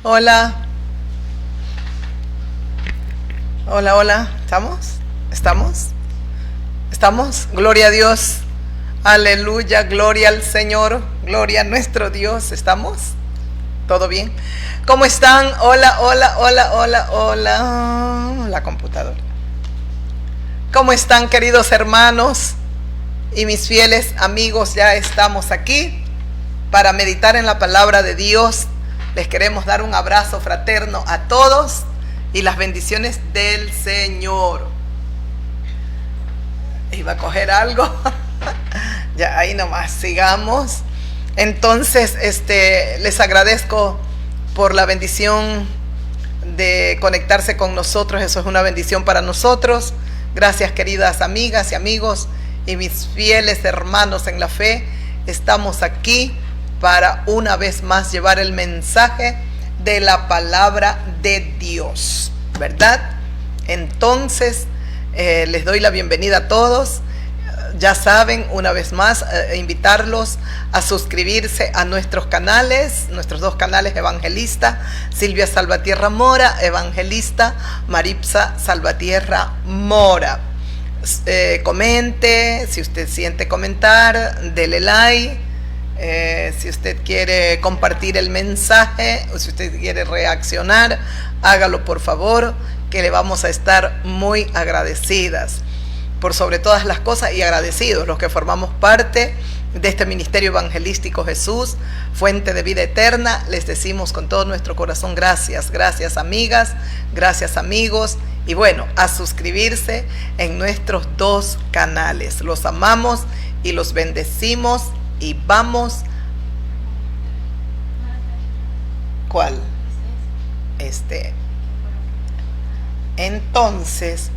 Hola, hola, hola. ¿Estamos? ¿Estamos? ¿Estamos? Gloria a Dios. Aleluya, gloria al Señor, gloria a nuestro Dios. ¿Estamos? ¿Todo bien? ¿Cómo están? Hola, hola, hola, hola, hola. La computadora. ¿Cómo están, queridos hermanos y mis fieles amigos? Ya estamos aquí para meditar en la palabra de Dios. Les queremos dar un abrazo fraterno a todos y las bendiciones del Señor. Iba a coger algo. Ya ahí nomás, sigamos. Entonces, les agradezco por la bendición de conectarse con nosotros. Eso es una bendición para nosotros. Gracias, queridas amigas y amigos y mis fieles hermanos en la fe. Estamos aquí para una vez más llevar el mensaje de la palabra de Dios, ¿verdad? Entonces, les doy la bienvenida a todos. Ya saben, una vez más, invitarlos a suscribirse a nuestros canales, nuestros dos canales evangelista, Silvia Salvatierra Mora, evangelista Maritza Salvatierra Mora. Comente, si usted siente comentar, dele like. Si usted quiere compartir el mensaje o si usted quiere reaccionar, hágalo por favor, que le vamos a estar muy agradecidas. Por sobre todas las cosas y agradecidos los que formamos parte de este ministerio evangelístico Jesús, fuente de vida eterna, les decimos con todo nuestro corazón gracias, gracias amigas, gracias amigos, y bueno, a suscribirse en nuestros dos canales. Los amamos y los bendecimos y vamos. ¿Cuál? Entonces,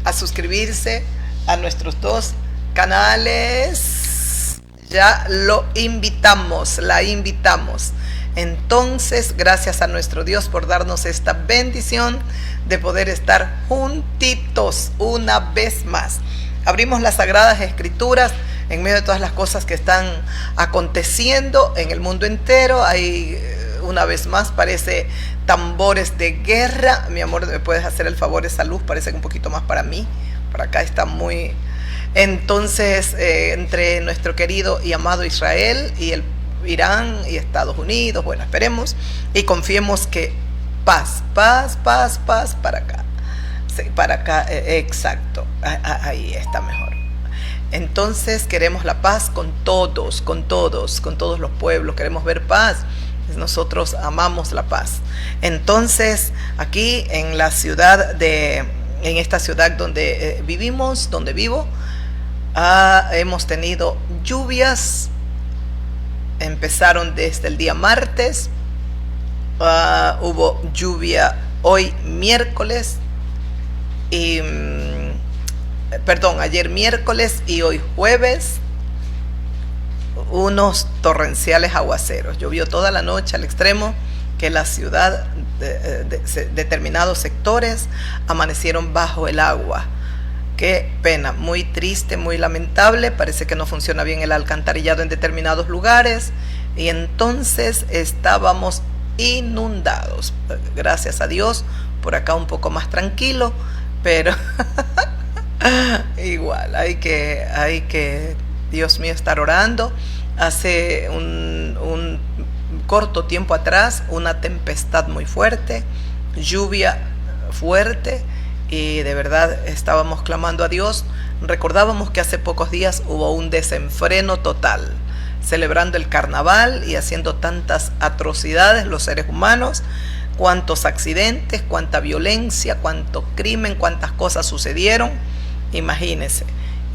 a suscribirse a nuestros dos canales. Ya lo invitamos, la invitamos. Entonces, gracias a nuestro Dios por darnos esta bendición de poder estar juntitos una vez más. Abrimos las Sagradas Escrituras en medio de todas las cosas que están aconteciendo en el mundo entero. Hay, una vez más, parece tambores de guerra. Mi amor, ¿me puedes hacer el favor? Esa luz parece que un poquito más para mí. Por acá está muy... Entonces, entre nuestro querido y amado Israel y el Irán y Estados Unidos, bueno, esperemos y confiemos que paz, paz, paz, paz para acá. Sí, para acá, exacto. Ahí está mejor. Entonces, queremos la paz con todos, con todos los pueblos. Queremos ver paz. Nosotros amamos la paz. Entonces, aquí en la ciudad en esta ciudad donde vivimos, donde vivo, hemos tenido lluvias. Empezaron desde el día martes. Hubo lluvia hoy miércoles y ayer miércoles y hoy jueves. Unos torrenciales aguaceros. Llovió toda la noche al extremo que la ciudad, determinados sectores amanecieron bajo el agua. Qué pena, muy triste, muy lamentable. Parece que no funciona bien el alcantarillado en determinados lugares y entonces estábamos inundados. Gracias a Dios, por acá un poco más tranquilo, pero igual hay que, Dios mío, estar orando. Hace un corto tiempo atrás, una tempestad muy fuerte, lluvia fuerte, y de verdad estábamos clamando a Dios. Recordábamos que hace pocos días hubo un desenfreno total, celebrando el carnaval y haciendo tantas atrocidades los seres humanos, cuántos accidentes, cuánta violencia, cuánto crimen, cuántas cosas sucedieron, imagínense.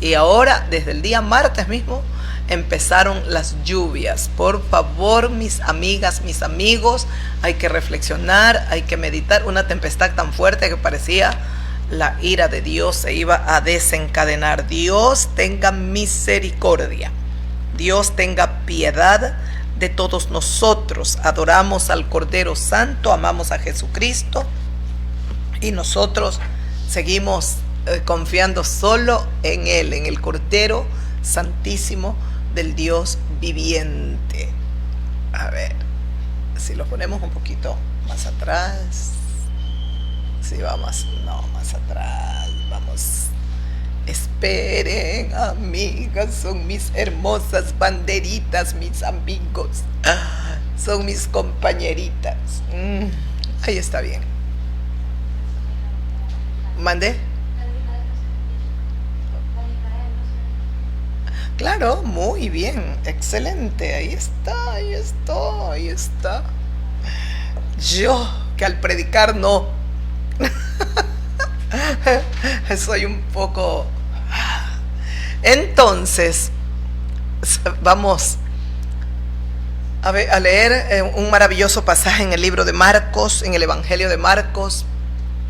Y ahora, desde el día martes mismo, empezaron las lluvias. Por favor, mis amigas, mis amigos, hay que reflexionar, hay que meditar. Una tempestad tan fuerte que parecía la ira de Dios se iba a desencadenar. Dios tenga misericordia. Dios tenga piedad de todos nosotros. Adoramos al Cordero Santo, amamos a Jesucristo y nosotros seguimos confiando solo en Él, en el Cordero Santísimo del Dios viviente. A ver, si lo ponemos un poquito más más atrás. Sí, vamos, no, más atrás, vamos. Esperen, amigas, son mis hermosas banderitas, mis amigos. Son mis compañeritas. Ahí está bien. ¿Mandé? Claro, muy bien, excelente. Ahí está, ahí está, ahí está. Yo, que al predicar no. Soy un poco... Entonces, vamos a leer un maravilloso pasaje en el libro de Marcos, en el Evangelio de Marcos.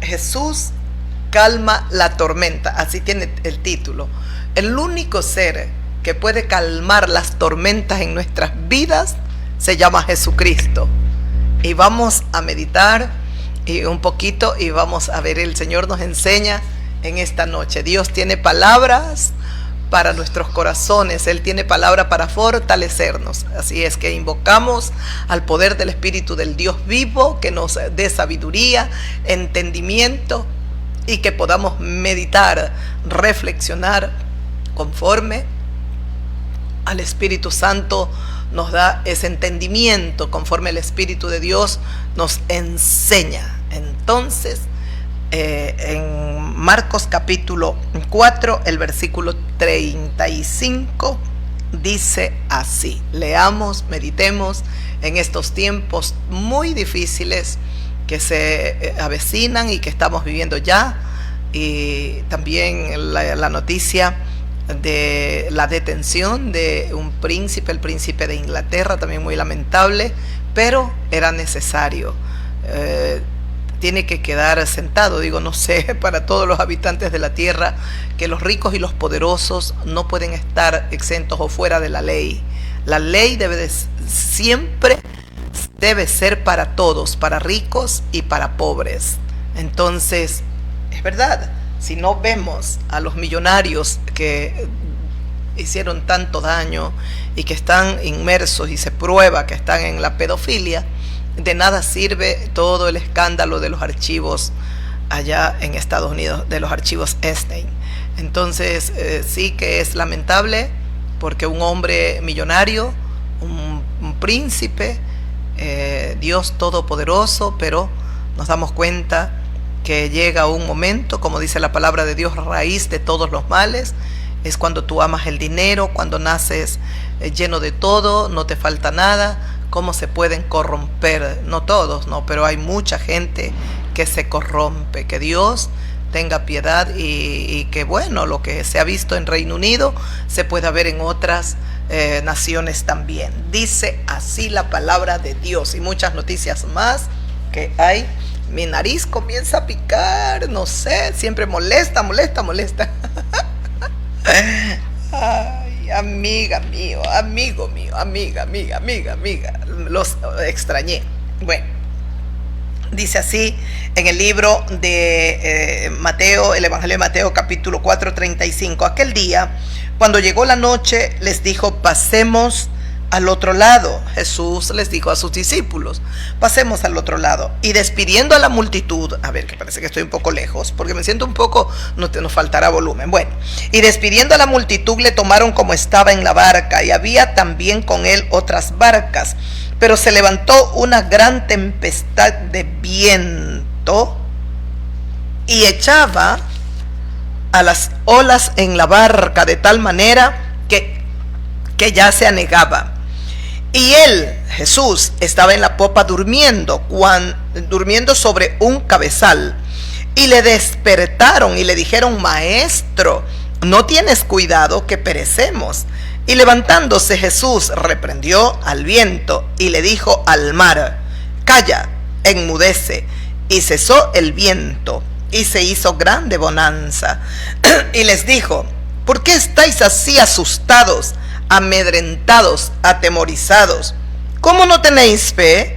Jesús calma la tormenta, así tiene el título. El único ser que puede calmar las tormentas en nuestras vidas se llama Jesucristo. Y vamos a meditar un poquito y vamos a ver, el Señor nos enseña en esta noche. Dios tiene palabras para nuestros corazones, Él tiene palabra para fortalecernos. Así es que invocamos al poder del Espíritu del Dios vivo, que nos dé sabiduría, entendimiento, y que podamos meditar, reflexionar conforme al Espíritu Santo nos da ese entendimiento, conforme el Espíritu de Dios nos enseña. Entonces, en Marcos capítulo 4, el versículo 35, dice así. Leamos, meditemos en estos tiempos muy difíciles que se avecinan y que estamos viviendo ya, y también la noticia de la detención de un príncipe, el príncipe de Inglaterra, también muy lamentable, pero era necesario. Tiene que quedar sentado, digo, no sé, para todos los habitantes de la tierra, que los ricos y los poderosos no pueden estar exentos o fuera de la ley. La ley siempre debe ser para todos, para ricos y para pobres. Entonces, es verdad, si no vemos a los millonarios que hicieron tanto daño y que están inmersos y se prueba que están en la pedofilia, de nada sirve todo el escándalo de los archivos allá en Estados Unidos, de los archivos Epstein. Entonces, sí que es lamentable, porque un hombre millonario, un príncipe, Dios todopoderoso, pero nos damos cuenta que llega un momento, como dice la palabra de Dios, raíz de todos los males es cuando tú amas el dinero, cuando naces lleno de todo, no te falta nada. Cómo se pueden corromper, no todos, no, pero hay mucha gente que se corrompe. Que Dios tenga piedad y que, bueno, lo que se ha visto en Reino Unido se pueda ver en otras naciones también. Dice así la palabra de Dios, y muchas noticias más que hay. Mi nariz comienza a picar, no sé, siempre molesta. Ay, amiga mío, amigo mío, amiga, los extrañé. Bueno, dice así en el libro de Mateo, el Evangelio de Mateo capítulo 4, 35. Aquel día, cuando llegó la noche, les dijo: pasemos al otro lado. Jesús les dijo a sus discípulos: pasemos al otro lado. Y despidiendo a la multitud, a ver, que parece que estoy un poco lejos, porque me siento un poco, nos faltará volumen. Bueno, y despidiendo a la multitud, le tomaron como estaba en la barca, y había también con él otras barcas. Pero se levantó una gran tempestad de viento y echaba a las olas en la barca de tal manera que ya se anegaba. Y él, Jesús, estaba en la popa durmiendo sobre un cabezal. Y le despertaron y le dijeron: Maestro, ¿no tienes cuidado que perecemos? Y levantándose Jesús reprendió al viento y le dijo al mar: Calla, enmudece. Y cesó el viento y se hizo grande bonanza. Y les dijo: ¿por qué estáis así asustados, amedrentados, atemorizados? ¿Cómo no tenéis fe?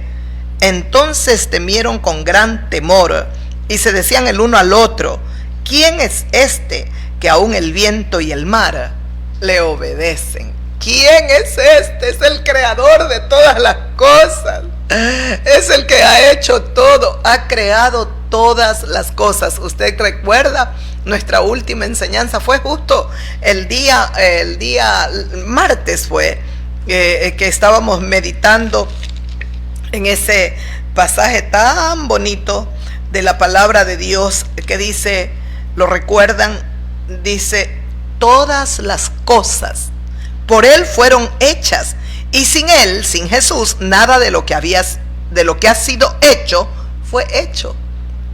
Entonces temieron con gran temor y se decían el uno al otro: ¿quién es este que aún el viento y el mar le obedecen? ¿Quién es este? Es el creador de todas las cosas. Es el que ha hecho todo, ha creado todas las cosas. Usted recuerda, nuestra última enseñanza fue justo el día martes fue, que estábamos meditando en ese pasaje tan bonito de la palabra de Dios que dice, ¿lo recuerdan? Dice, todas las cosas por Él fueron hechas, y sin Él, sin Jesús, nada de lo que ha sido hecho fue hecho.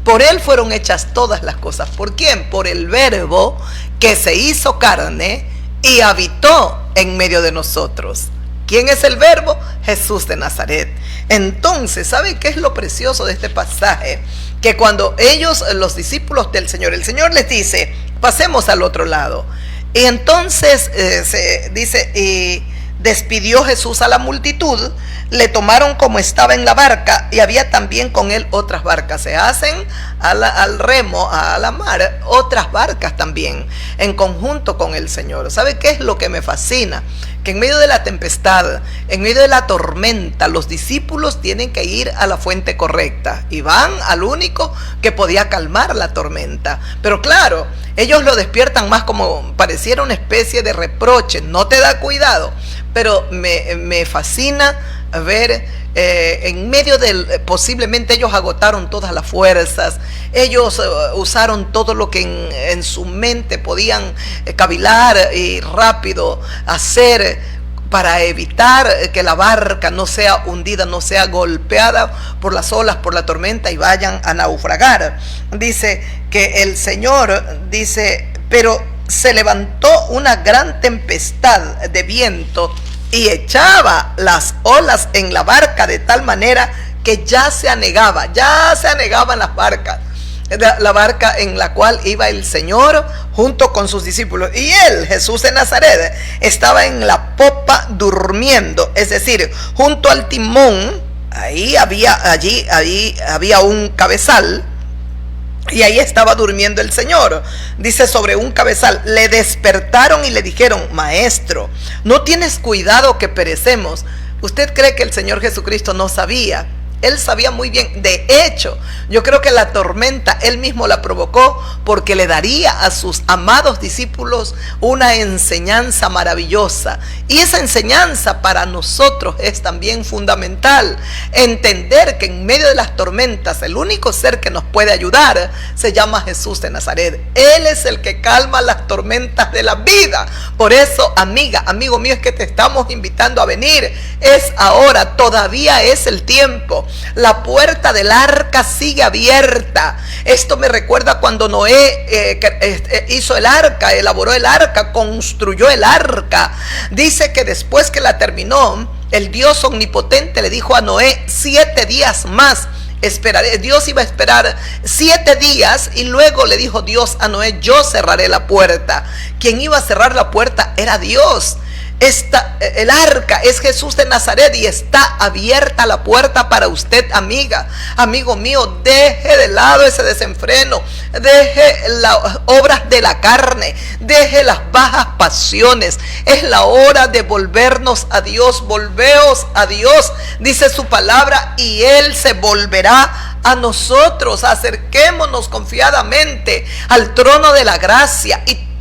Por Él fueron hechas todas las cosas. ¿Por quién? Por el Verbo que se hizo carne y habitó en medio de nosotros. ¿Quién es el Verbo? Jesús de Nazaret. Entonces, ¿sabe qué es lo precioso de este pasaje? Que cuando ellos, los discípulos del Señor, el Señor les dice, pasemos al otro lado. Y entonces se dice, y despidió Jesús a la multitud, le tomaron como estaba en la barca, y había también con él otras barcas. Se hacen al remo, a la mar, otras barcas también, en conjunto con el Señor. ¿Sabe qué es lo que me fascina? Que en medio de la tempestad, en medio de la tormenta, los discípulos tienen que ir a la fuente correcta, y van al único que podía calmar la tormenta. Pero claro, ellos lo despiertan más como pareciera una especie de reproche, no te da cuidado. Pero me fascina ver en medio del, posiblemente ellos agotaron todas las fuerzas, ellos usaron todo lo que en su mente podían cavilar y rápido hacer para evitar que la barca no sea hundida, no sea golpeada por las olas, por la tormenta, y vayan a naufragar. Dice que el Señor dice, pero se levantó una gran tempestad de viento y echaba las olas en la barca de tal manera que ya se anegaban las barcas, la barca en la cual iba el Señor junto con sus discípulos. Y él, Jesús de Nazaret, estaba en la popa durmiendo, es decir, junto al timón. Allí había un cabezal, y ahí estaba durmiendo el Señor. Dice, sobre un cabezal. Le despertaron y le dijeron, Maestro, ¿no tienes cuidado que perecemos? ¿Usted cree que el Señor Jesucristo no sabía? Él sabía muy bien. De hecho, yo creo que la tormenta Él mismo la provocó porque le daría a sus amados discípulos una enseñanza maravillosa. Y esa enseñanza para nosotros es también fundamental. Entender que en medio de las tormentas el único ser que nos puede ayudar se llama Jesús de Nazaret. Él es el que calma las tormentas de la vida. Por eso, amiga, amigo mío, es que te estamos invitando a venir. Es ahora, todavía es el tiempo. La puerta del arca sigue abierta. Esto me recuerda cuando Noé hizo el arca, elaboró el arca, construyó el arca. Dice que después que la terminó, el Dios omnipotente le dijo a Noé, 7 días más esperaré. Dios iba a esperar 7 días, y luego le dijo Dios a Noé, yo cerraré la puerta. Quien iba a cerrar la puerta era Dios. El arca es Jesús de Nazaret, y está abierta la puerta para usted, amiga, amigo mío. Deje de lado ese desenfreno, deje las obras de la carne, deje las bajas pasiones. Es la hora de volvernos a Dios. Volveos a Dios, dice su palabra, y Él se volverá a nosotros. Acerquémonos confiadamente al trono de la gracia, y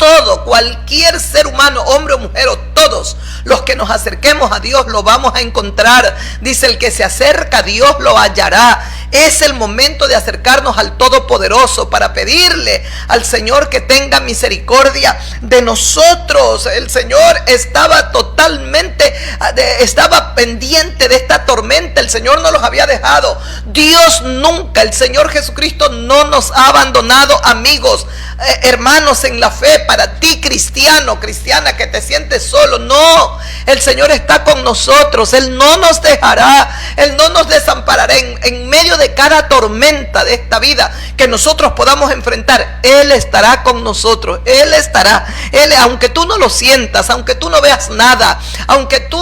cualquier ser humano, hombre o mujer, o todos los que nos acerquemos a Dios lo vamos a encontrar. Dice, el que se acerca a Dios lo hallará. Es el momento de acercarnos al Todopoderoso para pedirle al Señor que tenga misericordia de nosotros. El Señor estaba estaba pendiente de esta tormenta. El Señor no los había dejado. Dios nunca, el Señor Jesucristo no nos ha abandonado, amigos, hermanos en la fe. Para ti, cristiano, cristiana, que te sientes solo, no, el Señor está con nosotros. Él no nos dejará, Él no nos desamparará. En medio de cada tormenta de esta vida que nosotros podamos enfrentar, Él estará con nosotros. Él estará. Él, aunque tú no lo sientas, aunque tú no veas nada, aunque tú,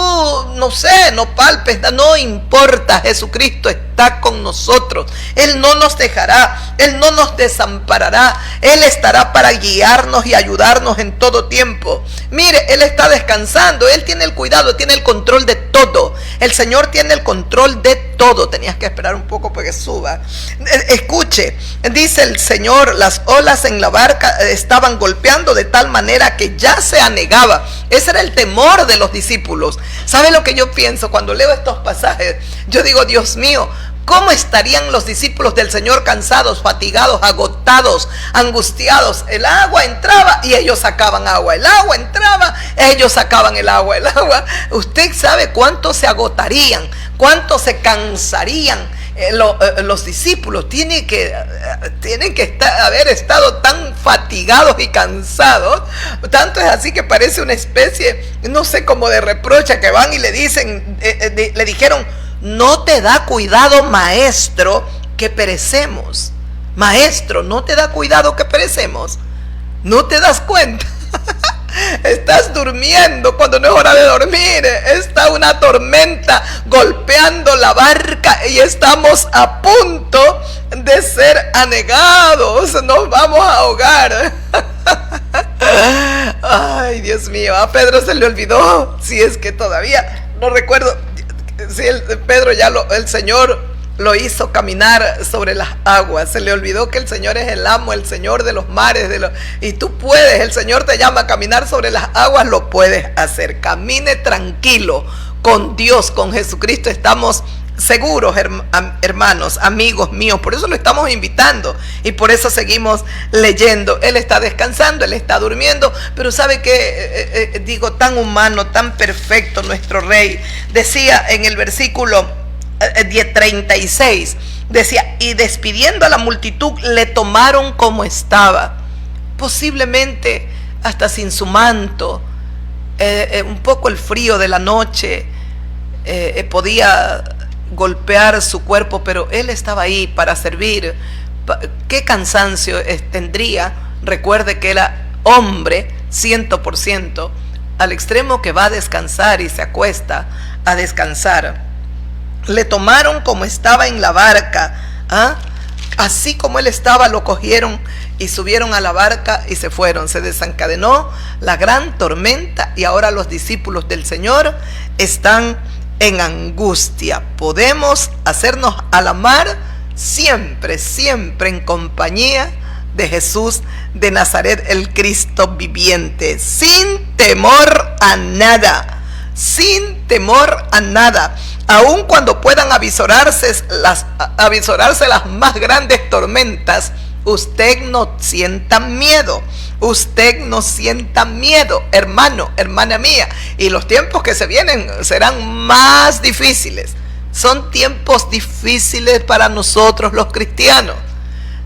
no sé, no palpes, no importa, Jesucristo está con nosotros. Él no nos dejará, Él no nos desamparará. Él estará para guiarnos y ayudarnos en todo tiempo. Mire, Él está descansando, Él tiene el cuidado, tiene el control de todo. El Señor tiene el control de todo. Tenías que esperar un poco para que suba. Escuche, dice el Señor, las olas en la barca estaban golpeando de tal manera que ya se anegaba. Ese era el temor de los discípulos. ¿Sabe lo que yo pienso cuando leo estos pasajes? Yo digo, Dios mío, ¿cómo estarían los discípulos del Señor cansados, fatigados, agotados, angustiados? El agua entraba y ellos sacaban agua. El agua entraba, ellos sacaban el agua. El agua, usted sabe cuánto se agotarían, cuánto se cansarían. Los discípulos tienen que haber estado tan fatigados y cansados. Tanto es así que parece una especie, no sé, como de reproche, que van y le dicen, le dijeron: no te da cuidado, maestro, que perecemos. Maestro, no te da cuidado que perecemos. No te das cuenta. Estás durmiendo cuando no es hora de dormir. Está una tormenta golpeando la barca y estamos a punto de ser anegados. Nos vamos a ahogar. Ay, Dios mío, a Pedro se le olvidó, si es que todavía no recuerdo, si Pedro ya el Señor lo hizo caminar sobre las aguas. Se le olvidó que el Señor es el amo, el Señor de los mares, y tú puedes, el Señor te llama a caminar sobre las aguas, lo puedes hacer. Camine tranquilo con Dios, con Jesucristo. Estamos seguros, hermanos, amigos míos. Por eso lo estamos invitando y por eso seguimos leyendo. Él está descansando, Él está durmiendo, pero sabe que, digo, tan humano, tan perfecto nuestro Rey. Decía en el versículo 36, decía: y despidiendo a la multitud le tomaron como estaba, posiblemente hasta sin su manto, un poco el frío de la noche podía golpear su cuerpo, pero Él estaba ahí para servir. ¿Qué cansancio tendría? Recuerde que era hombre 100%, al extremo que va a descansar y se acuesta a descansar. Le tomaron como estaba en la barca, así como él estaba, lo cogieron y subieron a la barca y se fueron. Se desencadenó la gran tormenta y ahora los discípulos del Señor están en angustia. Podemos hacernos a la mar siempre, siempre en compañía de Jesús de Nazaret, el Cristo viviente, sin temor a nada, sin temor a nada. Aun cuando puedan avisorarse las más grandes tormentas, usted no sienta miedo. Usted no sienta miedo, hermano, hermana mía. Y los tiempos que se vienen serán más difíciles. Son tiempos difíciles para nosotros los cristianos.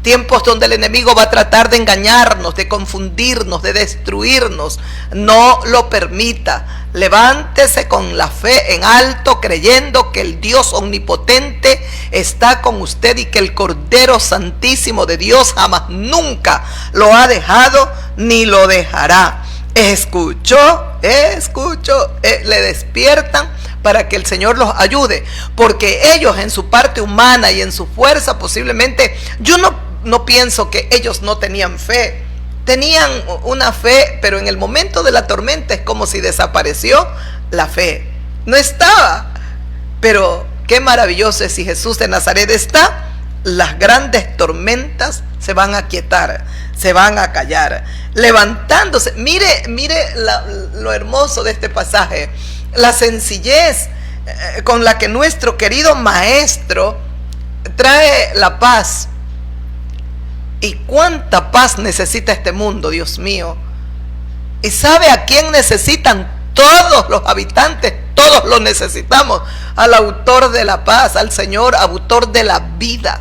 Tiempos donde el enemigo va a tratar de engañarnos, de confundirnos, de destruirnos. No lo permita. Levántese con la fe en alto, creyendo que el Dios omnipotente está con usted y que el Cordero Santísimo de Dios jamás nunca lo ha dejado ni lo dejará. Escuchó, le despiertan para que el Señor los ayude, porque ellos en su parte humana y en su fuerza posiblemente, yo no pienso que ellos no tenían fe. Tenían una fe, pero en el momento de la tormenta es como si desapareció la fe. No estaba. Pero qué maravilloso es: si Jesús de Nazaret está, las grandes tormentas se van a quietar, se van a callar. Levantándose, mire lo hermoso de este pasaje, la sencillez con la que nuestro querido Maestro trae la paz. ¿Y cuánta paz necesita este mundo, Dios mío? ¿Y sabe a quién necesitan todos los habitantes? Todos lo necesitamos. Al autor de la paz, al Señor, autor de la vida.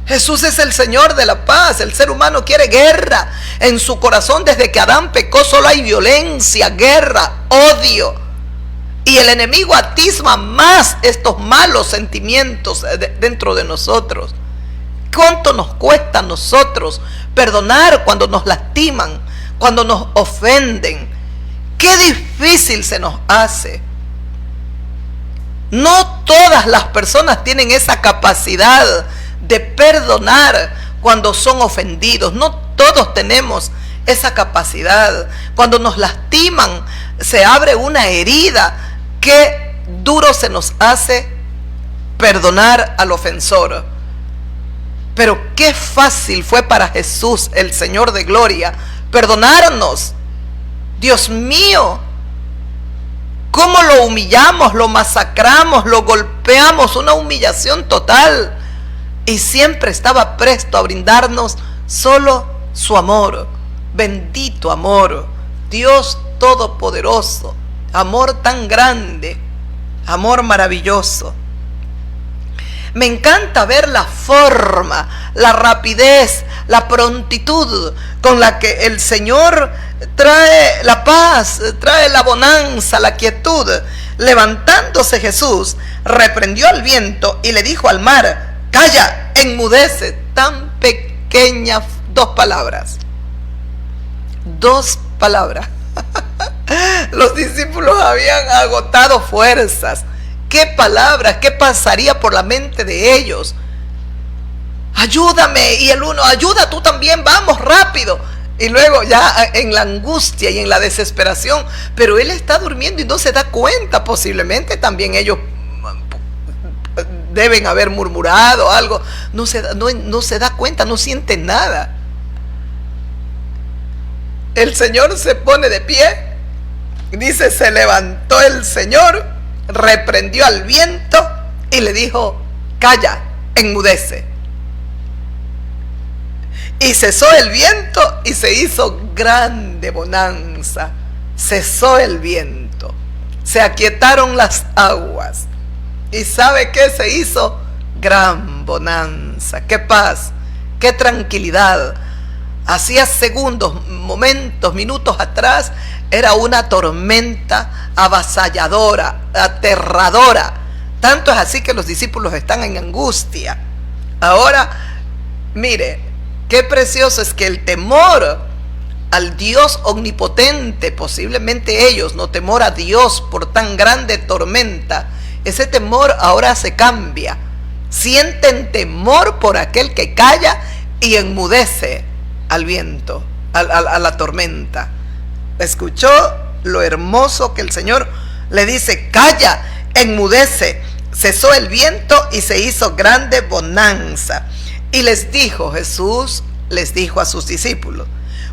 Jesús es el Señor de la paz. El ser humano quiere guerra. En su corazón, desde que Adán pecó, solo hay violencia, guerra, odio. Y el enemigo atisba más estos malos sentimientos dentro de nosotros. ¿Cuánto nos cuesta a nosotros perdonar cuando nos lastiman, cuando nos ofenden? Qué difícil se nos hace. No todas las personas tienen esa capacidad de perdonar cuando son ofendidos. No todos tenemos esa capacidad. Cuando nos lastiman, se abre una herida. Qué duro se nos hace perdonar al ofensor. Pero qué fácil fue para Jesús, el Señor de gloria, perdonarnos. Dios mío, cómo lo humillamos, lo masacramos, lo golpeamos, una humillación total. Y siempre estaba presto a brindarnos solo su amor. Bendito amor, Dios todopoderoso, amor tan grande, amor maravilloso. Me encanta ver la forma, la rapidez, la prontitud con la que el Señor trae la paz, trae la bonanza, la quietud. Levantándose Jesús, reprendió al viento y le dijo al mar: calla, enmudece. Tan pequeñas dos palabras. Dos palabras. Los discípulos habían agotado fuerzas. ¿Qué palabras? ¿Qué pasaría por la mente de ellos? Ayúdame. Y el uno: ayuda tú también, vamos rápido. Y luego ya en la angustia y en la desesperación. Pero él está durmiendo y no se da cuenta. Posiblemente también ellos deben haber murmurado algo. No se da cuenta, no siente nada. El Señor se pone de pie. Dice: se levantó el Señor, reprendió al viento y le dijo: calla, enmudece. Y cesó el viento y se hizo grande bonanza. Cesó el viento, se aquietaron las aguas. ¿Y sabe qué se hizo? Gran bonanza, qué paz, qué tranquilidad. Hacía segundos, momentos, minutos atrás era una tormenta avasalladora, aterradora. Tanto es así que los discípulos están en angustia. Ahora, mire, qué precioso es que el temor al Dios omnipotente, posiblemente ellos, no temor a Dios por tan grande tormenta, ese temor ahora se cambia. Sienten temor por aquel que calla y enmudece al viento, a la tormenta. Escuchó lo hermoso que el Señor le dice: calla, enmudece. Cesó el viento y se hizo grande bonanza. Y les dijo, Jesús les dijo a sus discípulos: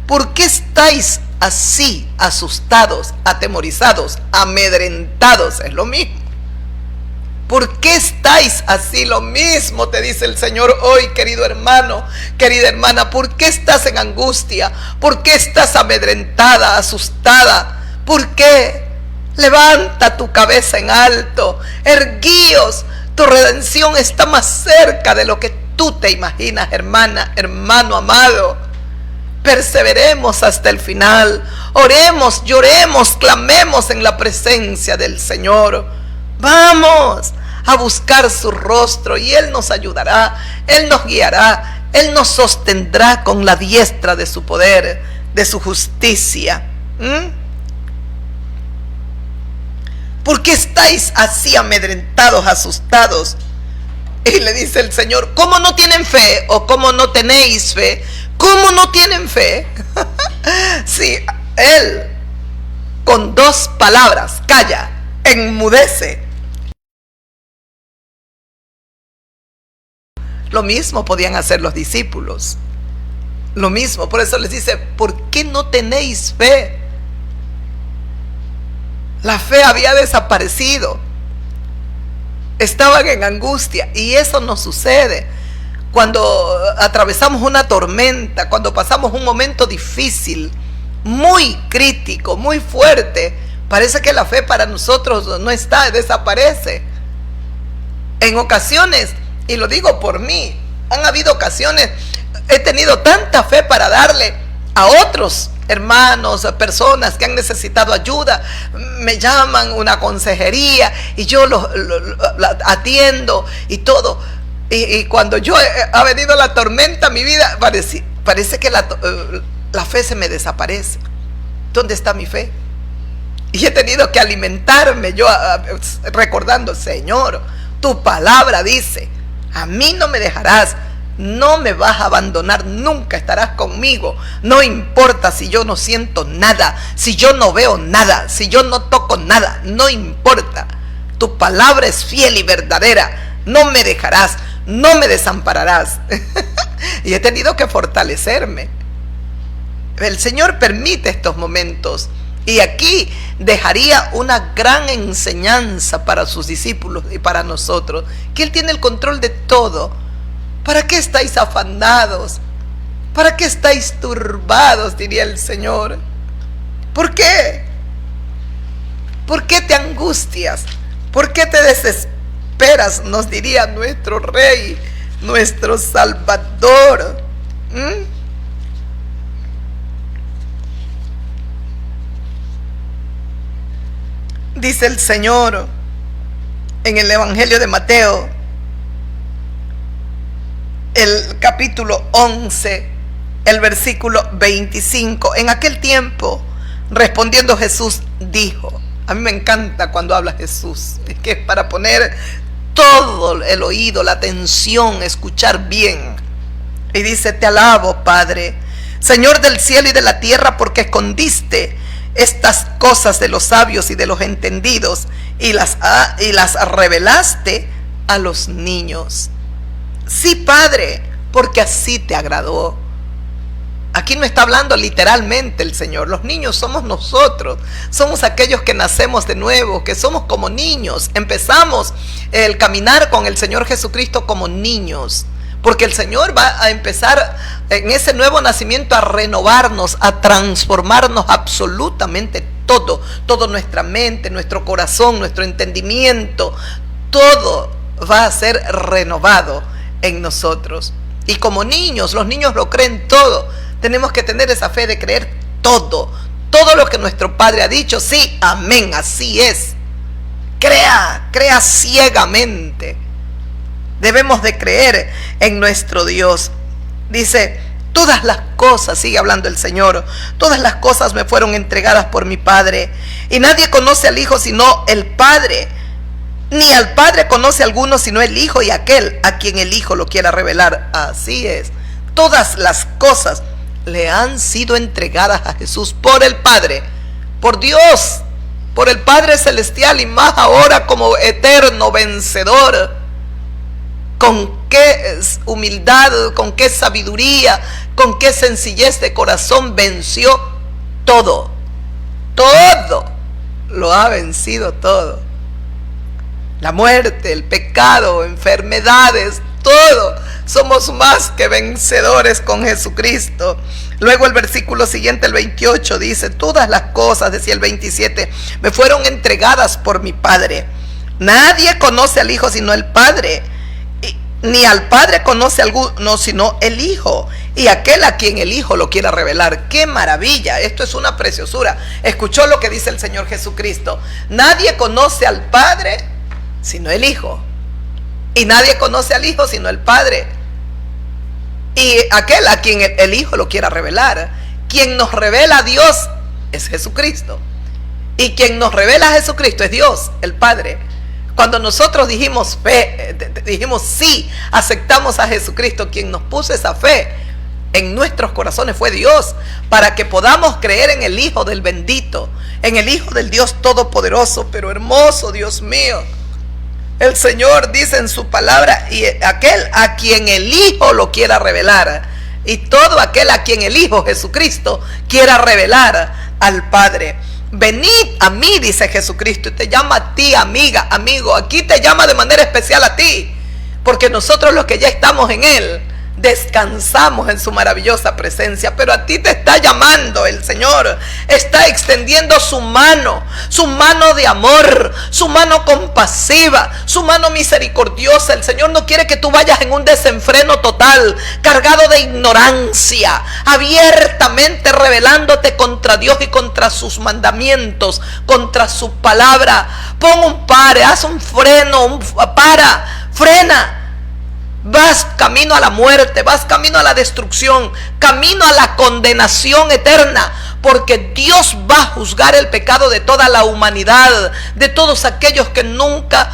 ¿por qué estáis así asustados, atemorizados, amedrentados? Es lo mismo. ¿Por qué estáis así? Lo mismo te dice el Señor hoy, querido hermano, querida hermana. ¿Por qué estás en angustia? ¿Por qué estás amedrentada, asustada? ¿Por qué? Levanta tu cabeza en alto, erguíos. Tu redención está más cerca de lo que tú te imaginas, hermana, hermano amado. Perseveremos hasta el final. Oremos, lloremos, clamemos en la presencia del Señor. Vamos a buscar su rostro y Él nos ayudará, Él nos guiará, Él nos sostendrá con la diestra de su poder, de su justicia. ¿Por qué estáis así amedrentados, asustados? Y le dice el Señor: ¿cómo no tienen fe? ¿O cómo no tenéis fe? ¿Cómo no tienen fe? Sí, Él con dos palabras: calla, enmudece. Lo mismo podían hacer los discípulos. Lo mismo, por eso les dice: ¿por qué no tenéis fe? La fe había desaparecido. Estaban en angustia. Y eso nos sucede cuando atravesamos una tormenta, cuando pasamos un momento difícil, muy crítico, muy fuerte. Parece que la fe para nosotros no está, desaparece. En ocasiones, y lo digo por mí, han habido ocasiones, he tenido tanta fe para darle a otros hermanos, personas que han necesitado ayuda, me llaman una consejería y yo los atiendo y todo. Y cuando ha venido la tormenta a mi vida, parece que la fe se me desaparece. ¿Dónde está mi fe? Y he tenido que alimentarme yo recordando, Señor, tu palabra dice, a mí no me dejarás, no me vas a abandonar, nunca estarás conmigo. No importa si yo no siento nada, si yo no veo nada, si yo no toco nada, no importa. Tu palabra es fiel y verdadera, no me dejarás, no me desampararás. Y he tenido que fortalecerme. El Señor permite estos momentos. Y aquí dejaría una gran enseñanza para sus discípulos y para nosotros, que Él tiene el control de todo. ¿Para qué estáis afanados? ¿Para qué estáis turbados?, diría el Señor. ¿Por qué? ¿Por qué te angustias? ¿Por qué te desesperas?, nos diría nuestro Rey, nuestro Salvador. Dice el Señor en el Evangelio de Mateo, el capítulo 11, el versículo 25. En aquel tiempo, respondiendo Jesús, dijo, a mí me encanta cuando habla Jesús, es que es para poner todo el oído, la atención, escuchar bien. Y dice, te alabo, Padre, Señor del cielo y de la tierra, porque escondiste estas cosas de los sabios y de los entendidos y las revelaste a los niños. Sí, Padre, porque así te agradó. Aquí no está hablando literalmente el Señor. Los niños somos nosotros, somos aquellos que nacemos de nuevo, que somos como niños. Empezamos el caminar con el Señor Jesucristo como niños, porque el Señor va a empezar en ese nuevo nacimiento a renovarnos, a transformarnos absolutamente todo nuestra mente, nuestro corazón, nuestro entendimiento, todo va a ser renovado en nosotros. Y como niños, los niños lo creen todo. Tenemos que tener esa fe de creer todo lo que nuestro Padre ha dicho. Sí, amén, así es. Crea ciegamente. Debemos de creer en nuestro Dios. Dice, todas las cosas, sigue hablando el Señor, todas las cosas me fueron entregadas por mi Padre, y nadie conoce al Hijo sino el Padre, ni al Padre conoce a alguno sino el Hijo y aquel a quien el Hijo lo quiera revelar. Así es, todas las cosas le han sido entregadas a Jesús por el Padre, por Dios, por el Padre Celestial, y más ahora como eterno vencedor. Con qué humildad, con qué sabiduría, con qué sencillez de corazón venció todo. Lo ha vencido todo. La muerte, el pecado, enfermedades, todo. Somos más que vencedores con Jesucristo. Luego el versículo siguiente, el 28, dice, todas las cosas, decía el 27, me fueron entregadas por mi Padre. Nadie conoce al Hijo sino el Padre, ni al Padre conoce alguno sino el Hijo, y aquel a quien el Hijo lo quiera revelar. ¡Qué maravilla! Esto es una preciosura. Escuchó lo que dice el Señor Jesucristo. Nadie conoce al Padre sino el Hijo, y nadie conoce al Hijo sino el Padre, y aquel a quien el Hijo lo quiera revelar. Quien nos revela a Dios es Jesucristo, y quien nos revela a Jesucristo es Dios, el Padre. Cuando nosotros dijimos sí, aceptamos a Jesucristo, quien nos puso esa fe en nuestros corazones fue Dios, para que podamos creer en el Hijo del bendito, en el Hijo del Dios todopoderoso, pero hermoso, Dios mío. El Señor dice en su palabra, y aquel a quien el Hijo lo quiera revelar, y todo aquel a quien el Hijo Jesucristo quiera revelar al Padre. Venid a mí, dice Jesucristo, y te llama a ti, amiga, amigo. Aquí te llama de manera especial a ti, porque nosotros los que ya estamos en Él, descansamos en su maravillosa presencia. Pero a ti te está llamando el Señor, está extendiendo su mano de amor, su mano compasiva, su mano misericordiosa. El Señor no quiere que tú vayas en un desenfreno total, cargado de ignorancia, abiertamente rebelándote contra Dios y contra sus mandamientos, contra su palabra. Pon un pare, haz un freno, frena. Vas camino a la muerte, vas camino a la destrucción, camino a la condenación eterna, porque Dios va a juzgar el pecado de toda la humanidad, de todos aquellos que nunca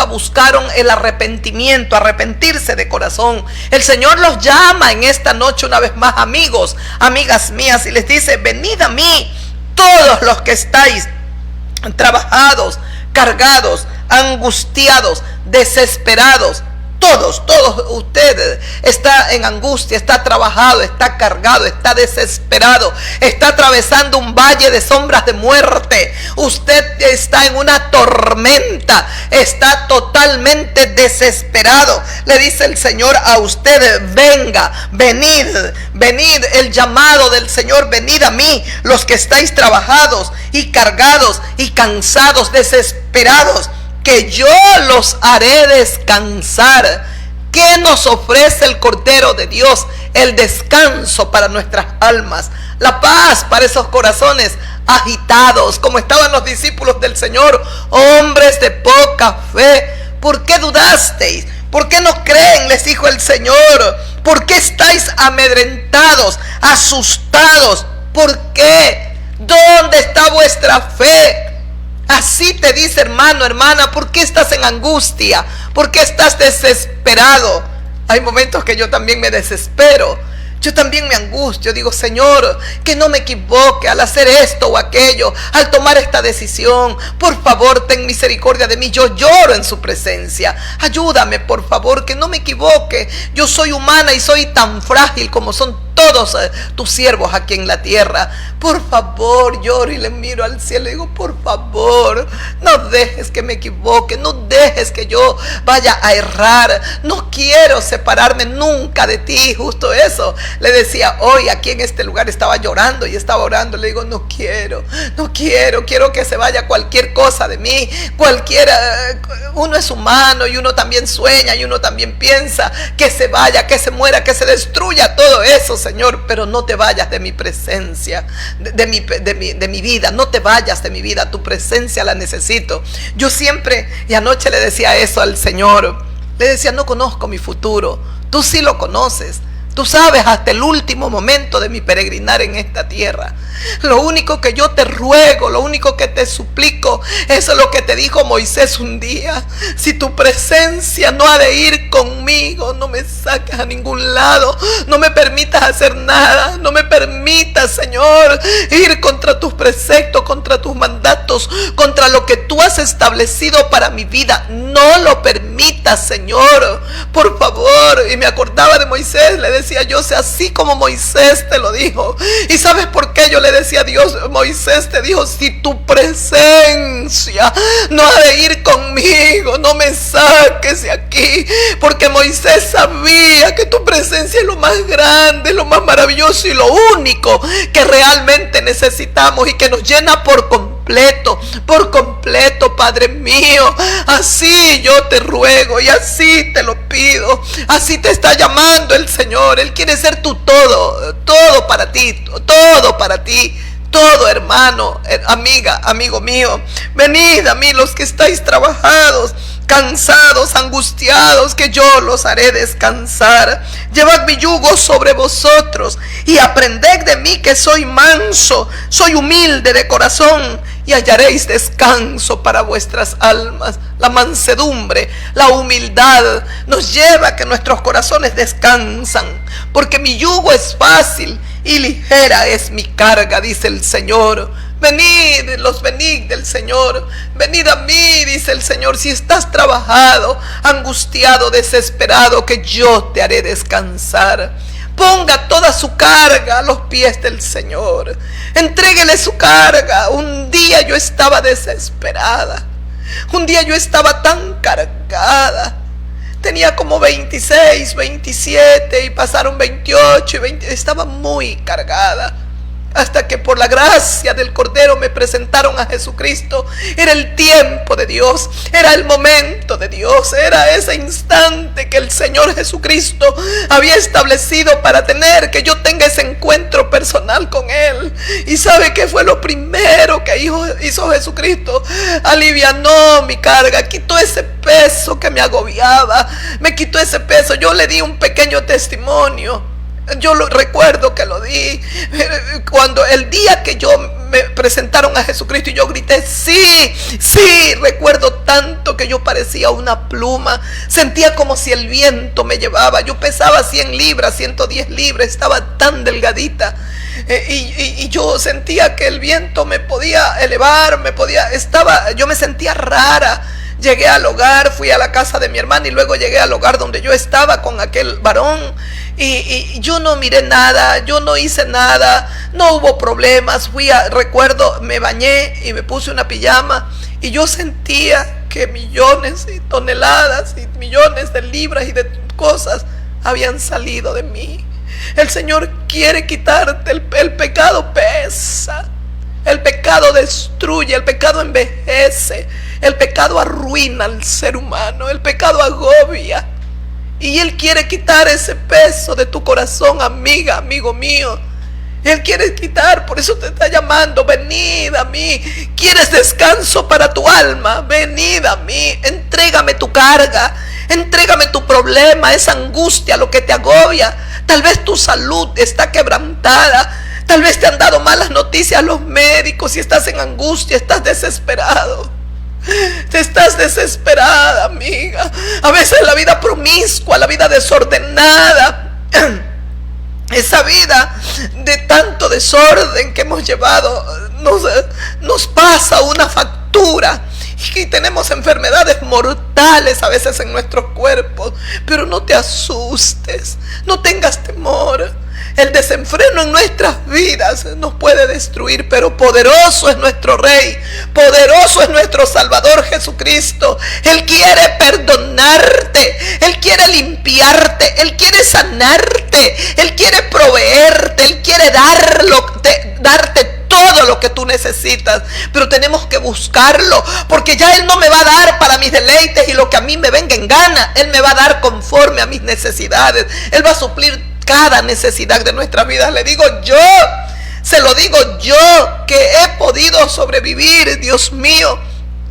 buscaron el arrepentimiento, arrepentirse de corazón. El Señor los llama en esta noche una vez más, amigos, amigas mías, y les dice: venid a mí, todos los que estáis trabajados, cargados, angustiados, desesperados. Todos ustedes está en angustia, está trabajado, está cargado, está desesperado, está atravesando un valle de sombras de muerte. Usted está en una tormenta, está totalmente desesperado. Le dice el Señor a usted: venid, el llamado del Señor: venid a mí, los que estáis trabajados y cargados y cansados, desesperados, que yo los haré descansar. ¿Qué nos ofrece el Cordero de Dios? El descanso para nuestras almas, la paz para esos corazones agitados, como estaban los discípulos del Señor, hombres de poca fe. ¿Por qué dudasteis? ¿Por qué no creen?, les dijo el Señor. ¿Por qué estáis amedrentados, asustados? ¿Por qué? ¿Dónde está vuestra fe? Así te dice, hermano, hermana: ¿por qué estás en angustia? ¿Por qué estás desesperado? Hay momentos que yo también me desespero. Yo también me angustio, digo: Señor, que no me equivoque al hacer esto o aquello, al tomar esta decisión. Por favor, ten misericordia de mí. Yo lloro en su presencia. Ayúdame, por favor, que no me equivoque. Yo soy humana y soy tan frágil como son todos tus siervos aquí en la tierra. Por favor, lloro y le miro al cielo y digo: por favor, no dejes que me equivoque, no dejes que yo vaya a errar. No quiero separarme nunca de ti. Justo eso le decía hoy aquí en este lugar. Estaba llorando y estaba orando. Le digo: no quiero quiero que se vaya cualquier cosa de mí. Uno es humano y uno también sueña y uno también piensa que se vaya, que se muera, que se destruya todo eso, Señor, pero no te vayas de mi presencia, de mi vida. No te vayas de mi vida, tu presencia la necesito. Yo siempre, y anoche le decía eso al Señor, le decía: no conozco mi futuro, tú sí lo conoces. Tú sabes hasta el último momento de mi peregrinar en esta tierra. Lo único que yo te ruego, lo único que te suplico, eso es lo que te dijo Moisés un día: si tu presencia no ha de ir conmigo, no me saques a ningún lado, no me permitas hacer nada, no me permitas, Señor, ir contra tus preceptos, contra tus mandatos, contra lo que tú has establecido para mi vida. No lo permitas, Señor, por favor. Y me acordaba de Moisés, le decía yo: sé así como Moisés te lo dijo. ¿Y sabes por qué yo le decía a Dios? Moisés te dijo: si tu presencia no ha de ir conmigo, no me saques de aquí. Porque Moisés sabía que tu presencia es lo más grande, lo más maravilloso y lo único que realmente necesitamos y que nos llena por completo, Padre mío. Así yo te ruego y así te lo pido. Así te está llamando el Señor. Él quiere ser tu todo para ti, todo, hermano, amiga, amigo mío. Venid a mí los que estáis trabajados, cansados, angustiados, que yo los haré descansar. Llevad mi yugo sobre vosotros y aprended de mí, que soy manso, soy humilde de corazón, y hallaréis descanso para vuestras almas. La mansedumbre, la humildad nos lleva a que nuestros corazones descansan, porque mi yugo es fácil y ligera es mi carga, dice el Señor. Venid del Señor, venid a mí, dice el Señor, si estás trabajado, angustiado, desesperado, que yo te haré descansar. Ponga toda su carga a los pies del Señor. Entréguele su carga. Un día yo estaba desesperada. Un día yo estaba tan cargada. Tenía como 26, 27 y pasaron 28 y 20. Estaba muy cargada. Hasta que por la gracia del Cordero me presentaron a Jesucristo. Era el tiempo de Dios, era el momento de Dios, era ese instante que el Señor Jesucristo había establecido para tener, que yo tenga ese encuentro personal con Él. ¿Y sabe qué fue lo primero que hizo Jesucristo? Alivianó mi carga, quitó ese peso que me agobiaba, me quitó ese peso. Yo le di un pequeño testimonio. Yo recuerdo que lo di cuando el día que yo me presentaron a Jesucristo y yo grité sí, sí. Recuerdo tanto que yo parecía una pluma, sentía como si el viento me llevaba. Yo pesaba 100 libras, 110 libras, estaba tan delgadita. Y yo sentía que el viento me podía elevar, yo me sentía rara. Llegué al hogar, fui a la casa de mi hermana y luego llegué al hogar donde yo estaba con aquel varón. Y yo no miré nada, yo no hice nada, no hubo problemas. Recuerdo, me bañé y me puse una pijama y yo sentía que millones y toneladas y millones de libras y de cosas habían salido de mí. El Señor quiere quitarte, el pecado pesa, el pecado destruye, el pecado envejece, el pecado arruina al ser humano, el pecado agobia. Y Él quiere quitar ese peso de tu corazón, amiga, amigo mío. Él quiere quitar, por eso te está llamando. Venid a mí. ¿Quieres descanso para tu alma? Venid a mí. Entrégame tu carga, entrégame tu problema, esa angustia, lo que te agobia. Tal vez tu salud está quebrantada. Tal vez te han dado malas noticias los médicos y estás en angustia, estás desesperado. Te estás desesperada, amiga. A veces la vida promiscua, la vida desordenada, esa vida de tanto desorden que hemos llevado, nos pasa una factura. Y tenemos enfermedades mortales a veces en nuestros cuerpos. Pero no te asustes, no tengas temor. El desenfreno en nuestras vidas nos puede destruir, pero poderoso es nuestro Rey, poderoso es nuestro Salvador Jesucristo. Él quiere perdonarte, Él quiere limpiarte, Él quiere sanarte, Él quiere proveerte, Él quiere darte todo lo que tú necesitas. Pero tenemos que buscarlo, porque ya Él no me va a dar para mis deleites y lo que a mí me venga en gana. Él me va a dar conforme a mis necesidades. Él va a suplir cada necesidad de nuestra vida. Le digo yo, se lo digo yo, que he podido sobrevivir, Dios mío,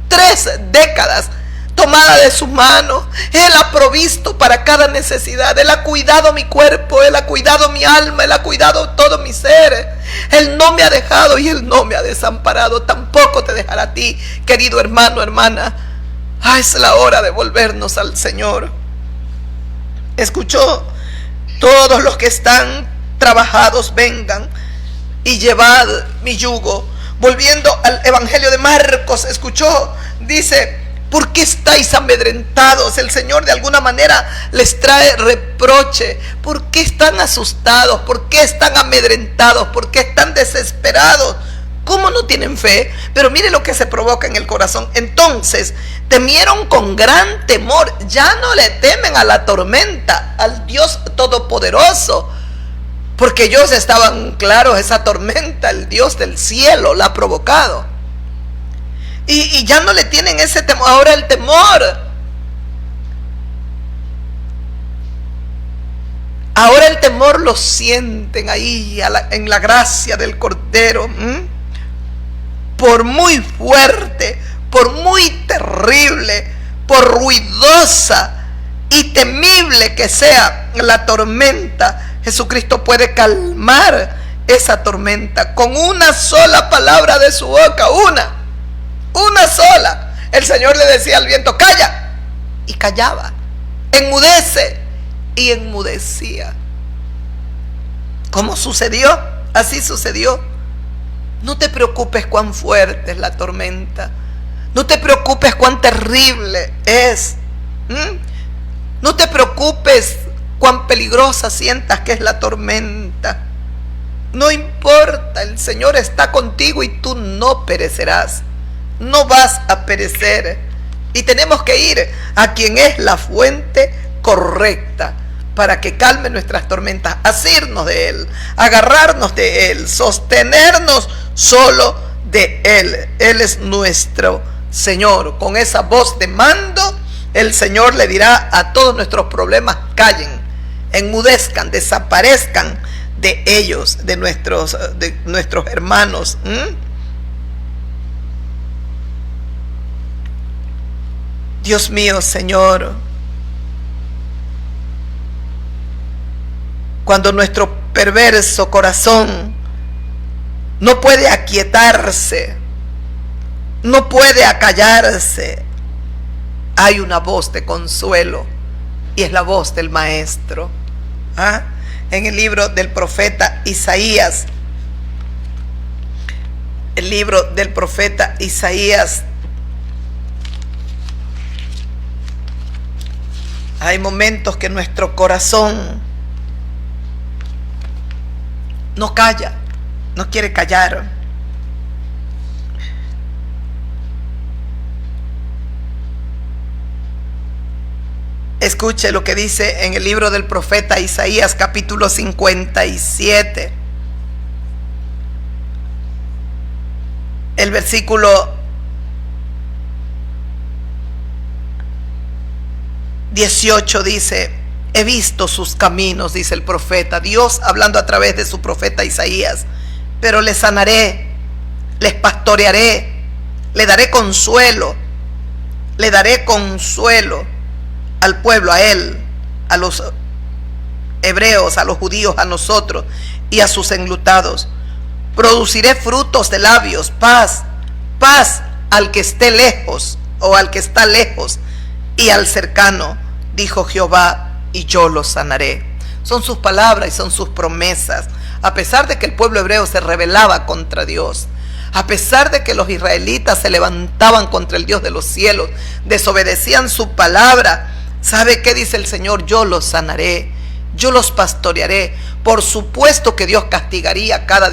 3 décadas tomada de su mano. Él ha provisto para cada necesidad. Él ha cuidado mi cuerpo, Él ha cuidado mi alma, Él ha cuidado todo mi ser. Él no me ha dejado y Él no me ha desamparado. Tampoco te dejará a ti, querido hermano, hermana. Es la hora de volvernos al Señor. ¿Escuchó? Todos los que están trabajados, vengan y llevad mi yugo. Volviendo al Evangelio de Marcos, escuchó, dice: ¿por qué estáis amedrentados? El Señor de alguna manera les trae reproche. ¿Por qué están asustados? ¿Por qué están amedrentados? ¿Por qué están desesperados? ¿Cómo no tienen fe? Pero mire lo que se provoca en el corazón. Entonces temieron con gran temor. Ya no le temen a la tormenta, al Dios Todopoderoso, porque ellos estaban claros, esa tormenta el Dios del cielo la ha provocado. Y ya no le tienen ese temor. Ahora el temor, ahora el temor lo sienten ahí en la gracia del Cordero. Por muy fuerte, por muy terrible, por ruidosa y temible que sea la tormenta, Jesucristo puede calmar esa tormenta con una sola palabra de su boca. Una sola. El Señor le decía al viento: calla, y callaba. Enmudece, y enmudecía. ¿Cómo sucedió? Así sucedió. No te preocupes cuán fuerte es la tormenta. No te preocupes cuán terrible es. No te preocupes cuán peligrosa sientas que es la tormenta. No importa, el Señor está contigo y tú no perecerás. No vas a perecer. Y tenemos que ir a quien es la fuente correcta para que calme nuestras tormentas, asirnos de Él, agarrarnos de Él, sostenernos solo de Él. Él es nuestro Señor. Con esa voz de mando, el Señor le dirá a todos nuestros problemas: callen, enmudezcan, desaparezcan de ellos, de nuestros hermanos. Dios mío, Señor, cuando nuestro perverso corazón no puede aquietarse, no puede acallarse, hay una voz de consuelo, y es la voz del Maestro. En el libro del profeta Isaías, el libro del profeta Isaías, hay momentos que nuestro corazón no calla, no quiere callar. Escuche lo que dice en el libro del profeta Isaías, capítulo 57. El versículo 18 dice: he visto sus caminos, dice el profeta, Dios hablando a través de su profeta Isaías, pero les sanaré, les pastorearé, le daré consuelo al pueblo, a él, a los hebreos, a los judíos, a nosotros y a sus enlutados. Produciré frutos de labios, paz al que esté lejos o al que está lejos y al cercano, dijo Jehová, y yo los sanaré. Son sus palabras y son sus promesas. A pesar de que el pueblo hebreo se rebelaba contra Dios, a pesar de que los israelitas se levantaban contra el Dios de los cielos, desobedecían su palabra, ¿sabe qué dice el Señor? Yo los sanaré, yo los pastorearé. Por supuesto que Dios castigaría cada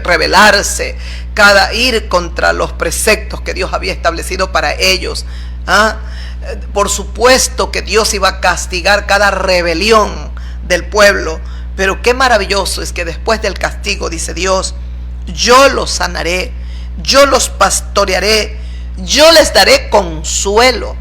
rebelarse, cada ir contra los preceptos que Dios había establecido para ellos. Por supuesto que Dios iba a castigar cada rebelión del pueblo, pero qué maravilloso es que después del castigo, dice Dios, yo los sanaré, yo los pastorearé, yo les daré consuelo.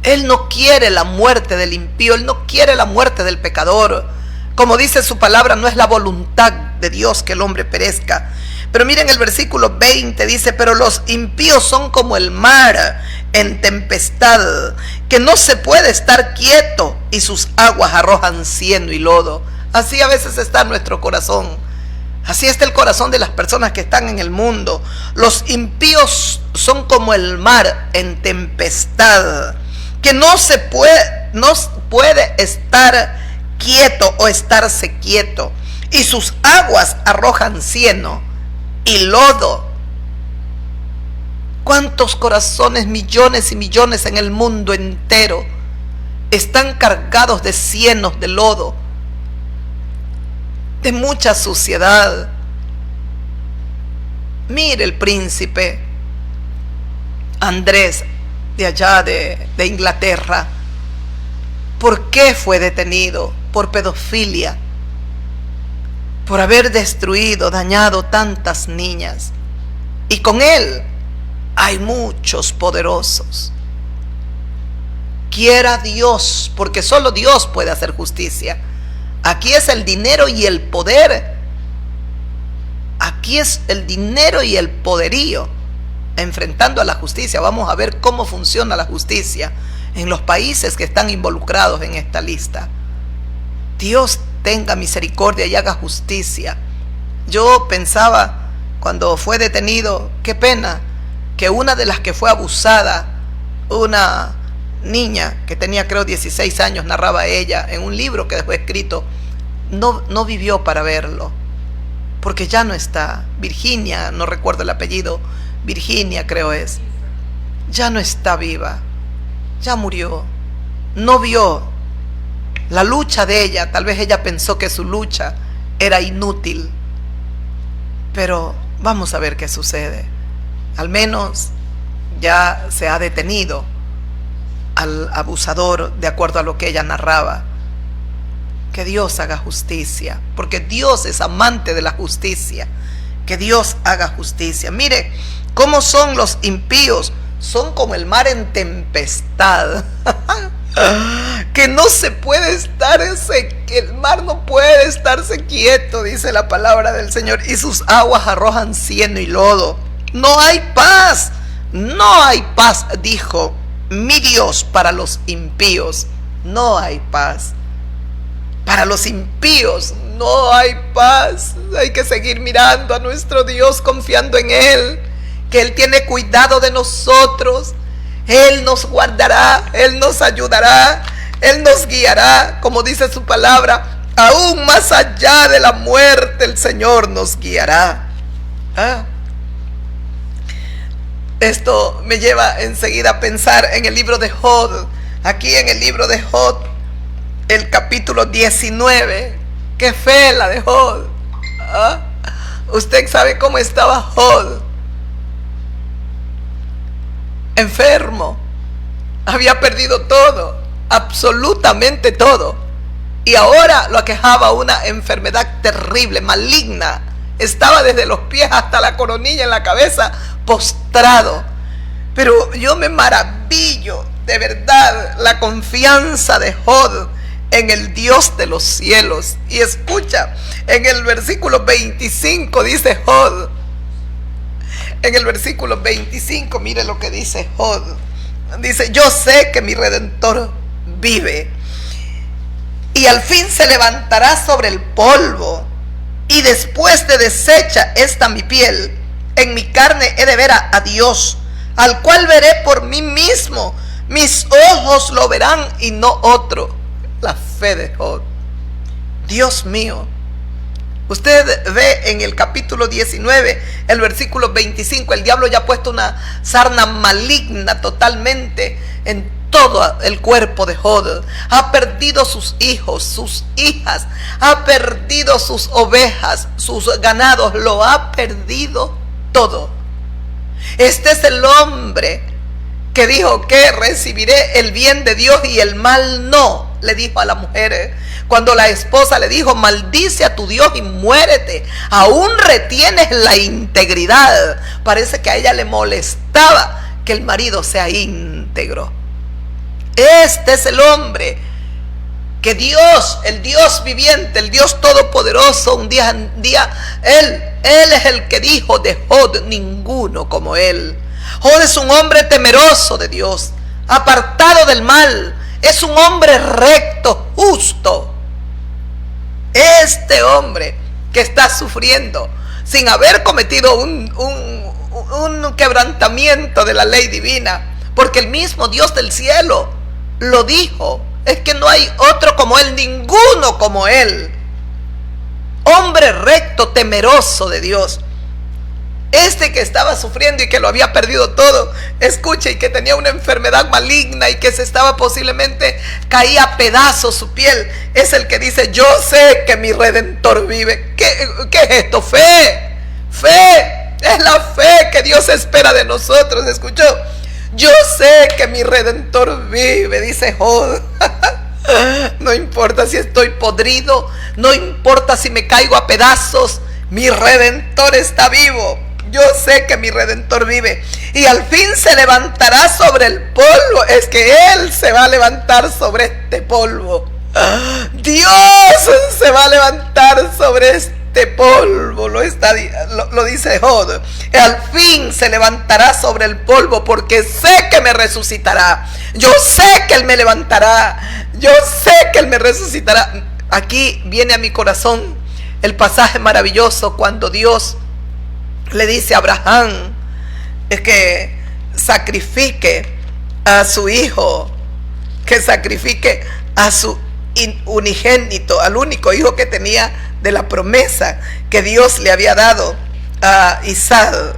Él no quiere la muerte del impío, Él no quiere la muerte del pecador. Como dice su palabra, no es la voluntad de Dios que el hombre perezca. Pero miren el versículo 20, dice: pero los impíos son como el mar en tempestad, que no se puede estar quieto, y sus aguas arrojan cieno y lodo. Así a veces está nuestro corazón. Así está el corazón de las personas que están en el mundo. Los impíos son como el mar en tempestad, que no puede estar quieto o estarse quieto, y sus aguas arrojan cieno y lodo. ¿Cuántos corazones, millones y millones en el mundo entero, están cargados de cienos, de lodo, de mucha suciedad? Mire el príncipe Andrés de allá de Inglaterra. ¿Por qué fue detenido? Por pedofilia, por haber destruido, dañado tantas niñas. Y con él hay muchos poderosos. Quiera Dios, porque solo Dios puede hacer justicia. Aquí es el dinero y el poder. Aquí es el dinero y el poderío enfrentando a la justicia. Vamos a ver cómo funciona la justicia en los países que están involucrados en esta lista. Dios tenga misericordia y haga justicia. Yo pensaba cuando fue detenido, qué pena que una de las que fue abusada, una niña que tenía creo 16 años, narraba ella en un libro que dejó escrito, no vivió para verlo, porque ya no está. Virginia, no recuerdo el apellido, Virginia creo es, ya no está viva, ya murió, no vio la lucha de ella. Tal vez ella pensó que su lucha era inútil, Pero vamos a ver qué sucede. Al menos ya se ha detenido al abusador, de acuerdo a lo que ella narraba. Que Dios haga justicia, porque Dios es amante de la justicia. Que Dios haga justicia. Mire cómo son los impíos. Son como el mar en tempestad. Que no se puede el mar no puede estarse quieto, dice la palabra del Señor, y sus aguas arrojan cieno y lodo. No hay paz, no hay paz, dijo mi Dios, para los impíos. No hay paz. Para los impíos no hay paz. Hay que seguir mirando a nuestro Dios, confiando en Él, que Él tiene cuidado de nosotros. Él nos guardará, Él nos ayudará, Él nos guiará, como dice su palabra, aún más allá de la muerte el Señor nos guiará. Esto me lleva enseguida a pensar en el libro de Job. Aquí en el libro de Job, el capítulo 19. Qué fe la de Job. Usted sabe cómo estaba Job. Enfermo, había perdido todo, absolutamente todo, y ahora lo aquejaba una enfermedad terrible, maligna. Estaba desde los pies hasta la coronilla en la cabeza, postrado. Pero yo me maravillo de verdad la confianza de Job en el Dios de los cielos. Y escucha, en el versículo 25 dice Job, en el versículo 25, mire lo que dice Job. Dice: yo sé que mi Redentor vive, y al fin se levantará sobre el polvo, y después de deshecha esta mi piel, en mi carne he de ver a Dios, al cual veré por mí mismo. Mis ojos lo verán y no otro. La fe de Job. Dios mío. Usted ve en el capítulo 19, el versículo 25, el diablo ya ha puesto una sarna maligna totalmente en todo el cuerpo de Job. Ha perdido sus hijos, sus hijas, ha perdido sus ovejas, sus ganados, lo ha perdido todo. Este es el hombre que dijo que recibiré el bien de Dios y el mal no, le dijo a la mujer. Cuando la esposa le dijo: maldice a tu Dios y muérete, aún retienes la integridad. Parece que a ella le molestaba que el marido sea íntegro. Este es el hombre que Dios, el Dios viviente, el Dios todopoderoso, un día Él es el que dijo de Job: ninguno como él. Job es un hombre temeroso de Dios, apartado del mal, es un hombre recto, justo. Este hombre que está sufriendo sin haber cometido un quebrantamiento de la ley divina, porque el mismo Dios del cielo lo dijo: es que no hay otro como él, ninguno como él. Hombre recto, temeroso de Dios. Este que estaba sufriendo y que lo había perdido todo, escuche, y que tenía una enfermedad maligna y que se estaba posiblemente, caía a pedazos su piel, es el que dice: yo sé que mi Redentor vive. ¿Qué es esto? Fe. Fe es la fe que Dios espera de nosotros. ¿Escuchó? Yo sé que mi Redentor vive, dice Job. No importa si estoy podrido, no importa si me caigo a pedazos, mi Redentor está vivo. Yo sé que mi Redentor vive, y al fin se levantará sobre el polvo. Es que Él se va a levantar sobre este polvo. Dios se va a levantar sobre este polvo. Lo dice Job. Al fin se levantará sobre el polvo, porque sé que me resucitará. Yo sé que Él me levantará. Yo sé que Él me resucitará. Aquí viene a mi corazón el pasaje maravilloso cuando Dios le dice a Abraham que sacrifique a su hijo, que sacrifique a su unigénito, al único hijo que tenía de la promesa que Dios le había dado a Isaac.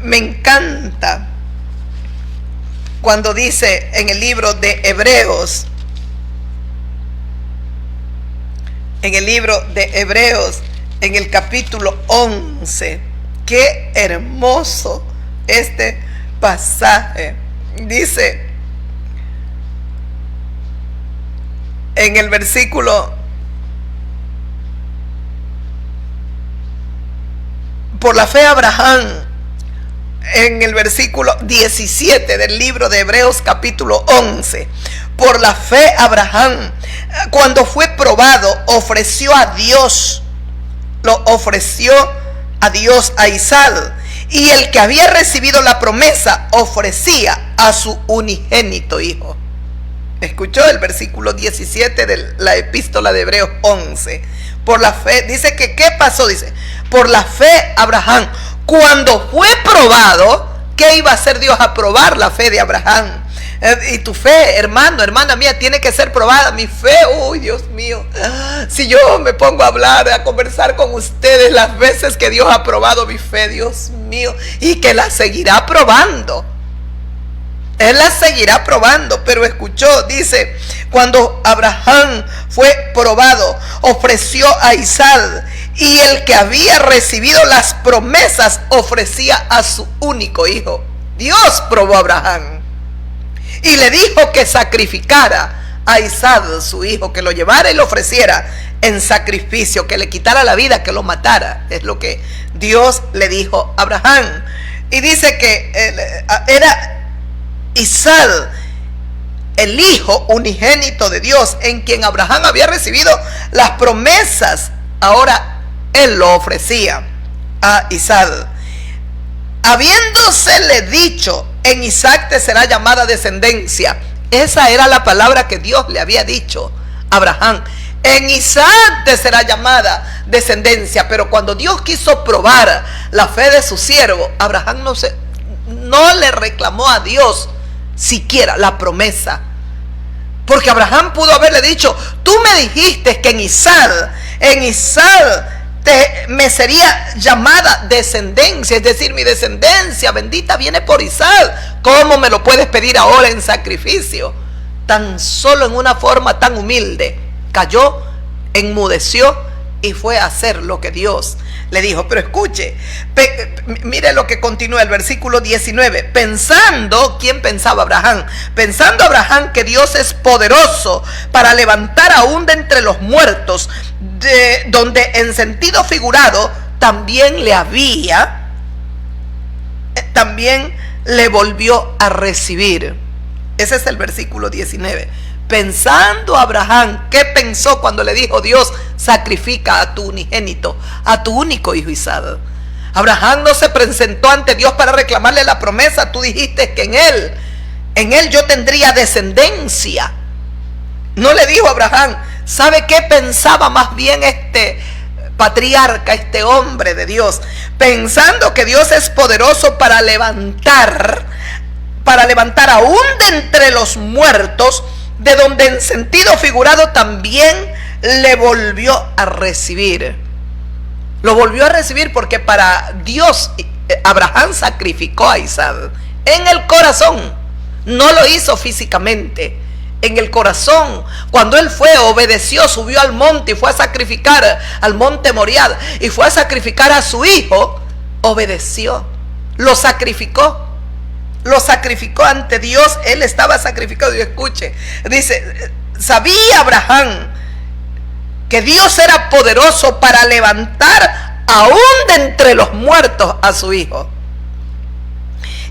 Me encanta cuando dice en el libro de Hebreos, en el capítulo 11. Qué hermoso este pasaje. Dice en el versículo, por la fe Abraham, en el versículo 17 del libro de Hebreos capítulo 11, por la fe Abraham, cuando fue probado, ofreció a Dios a Isaac, y el que había recibido la promesa ofrecía a su unigénito hijo. Escuchó el versículo 17 de la epístola de Hebreos 11. Por la fe, dice que ¿qué pasó? Dice, por la fe Abraham, cuando fue probado, ¿qué iba a hacer Dios? A probar la fe de Abraham. Y tu fe, hermano, hermana mía, tiene que ser probada. Mi fe, uy, Dios mío, si yo me pongo a hablar, a conversar con ustedes las veces que Dios ha probado mi fe, Dios mío, y que la seguirá probando. Él la seguirá probando. Pero escuchó, dice, cuando Abraham fue probado, ofreció a Isaac, y el que había recibido las promesas ofrecía a su único hijo. Dios probó a Abraham y le dijo que sacrificara a Isaac, su hijo, que lo llevara y lo ofreciera en sacrificio, que le quitara la vida, que lo matara. Es lo que Dios le dijo a Abraham. Y dice que era Isaac, el hijo unigénito de Dios, en quien Abraham había recibido las promesas. Ahora él lo ofrecía a Isaac, habiéndosele dicho, en Isaac te será llamada descendencia. Esa era la palabra que Dios le había dicho a Abraham: en Isaac te será llamada descendencia. Pero cuando Dios quiso probar la fe de su siervo, Abraham no le reclamó a Dios siquiera la promesa, porque Abraham pudo haberle dicho: tú me dijiste que en Isaac me sería llamada descendencia, es decir, mi descendencia bendita viene por Isaac. ¿Cómo me lo puedes pedir ahora en sacrificio? Tan solo en una forma tan humilde cayó, enmudeció y fue a hacer lo que Dios le dijo. Pero escuche, mire lo que continúa el versículo 19. Pensando, ¿quién pensaba? Abraham. Pensando Abraham que Dios es poderoso para levantar aún de entre los muertos, donde en sentido figurado también le volvió a recibir. Ese es el versículo 19. Pensando Abraham, ¿qué pensó cuando le dijo Dios: sacrifica a tu unigénito, a tu único hijo Isaac? Abraham no se presentó ante Dios para reclamarle la promesa. Tú dijiste que en él yo tendría descendencia. No le dijo Abraham. ¿Sabe qué pensaba más bien este patriarca, este hombre de Dios? Pensando que Dios es poderoso para levantar aún de entre los muertos, de donde en sentido figurado también le volvió a recibir. Lo volvió a recibir porque para Dios Abraham sacrificó a Isaac en el corazón. No lo hizo físicamente, en el corazón. Cuando él obedeció, subió al monte y fue a sacrificar al monte Moriah, y fue a sacrificar a su hijo, obedeció, lo sacrificó ante Dios. Él estaba sacrificado. Y escuche, dice, sabía Abraham que Dios era poderoso para levantar aún de entre los muertos a su hijo.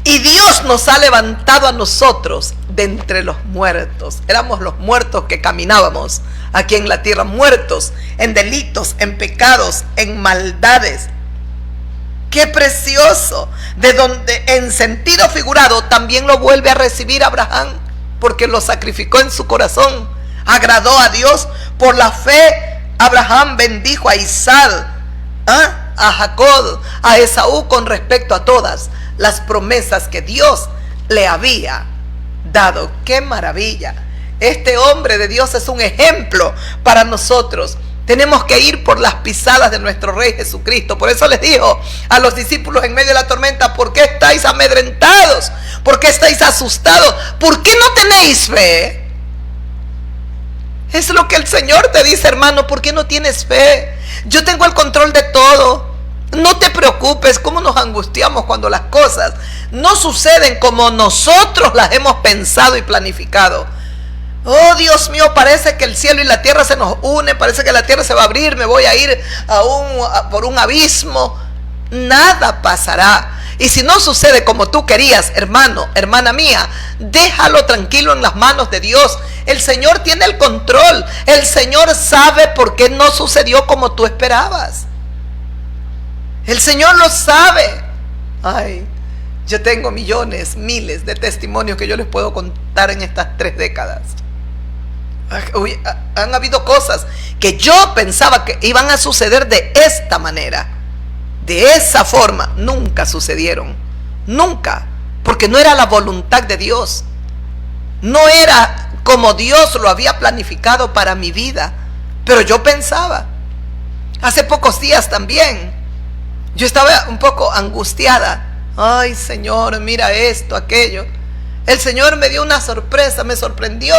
Y Dios nos ha levantado a nosotros de entre los muertos. Éramos los muertos que caminábamos aquí en la tierra, muertos en delitos, en pecados, en maldades. ¡Qué precioso! De donde en sentido figurado también lo vuelve a recibir Abraham, porque lo sacrificó en su corazón. Agradó a Dios. Por la fe Abraham bendijo a Isaac, a Jacob, a Esaú, con respecto a todas las promesas que Dios le había dado. ¡Qué maravilla! Este hombre de Dios es un ejemplo para nosotros. Tenemos que ir por las pisadas de nuestro Rey Jesucristo. Por eso les dijo a los discípulos en medio de la tormenta: ¿por qué estáis amedrentados? ¿Por qué estáis asustados? ¿Por qué no tenéis fe? Es lo que el Señor te dice, hermano. ¿Por qué no tienes fe? Yo tengo el control de todo. No te preocupes. Cómo nos angustiamos cuando las cosas no suceden como nosotros las hemos pensado y planificado. Oh, Dios mío, parece que el cielo y la tierra se nos unen, parece que la tierra se va a abrir, me voy a ir por un abismo. Nada pasará. Y si no sucede como tú querías, hermano, hermana mía, déjalo tranquilo en las manos de Dios. El Señor tiene el control. El Señor sabe por qué no sucedió como tú esperabas. El Señor lo sabe. Ay, yo tengo millones, miles de testimonios que yo les puedo contar en estas 3 décadas. Han habido cosas que yo pensaba que iban a suceder de esta manera, de esa forma. Nunca sucedieron, nunca, porque no era la voluntad de Dios, no era como Dios lo había planificado para mi vida. Pero yo pensaba, hace pocos días también, yo estaba un poco angustiada. Ay, Señor, mira esto, aquello. El Señor me dio una sorpresa, me sorprendió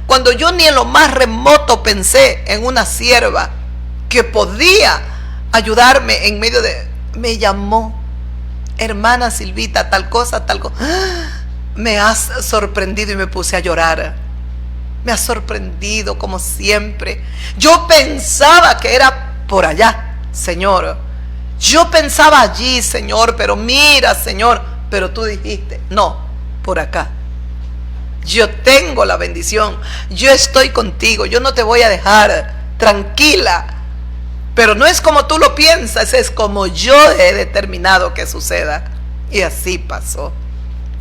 cuando yo ni en lo más remoto pensé en una sierva que podía ayudarme en medio de... Me llamó, hermana Silvita, tal cosa, tal cosa. Me has sorprendido, y me puse a llorar. Me has sorprendido como siempre. Yo pensaba que era por allá, Señor. Yo pensaba allí, Señor, pero mira, Señor, pero tú dijiste, no, por acá. Yo tengo la bendición, yo estoy contigo, yo no te voy a dejar, tranquila. Pero no es como tú lo piensas, es como yo he determinado que suceda. Y así pasó.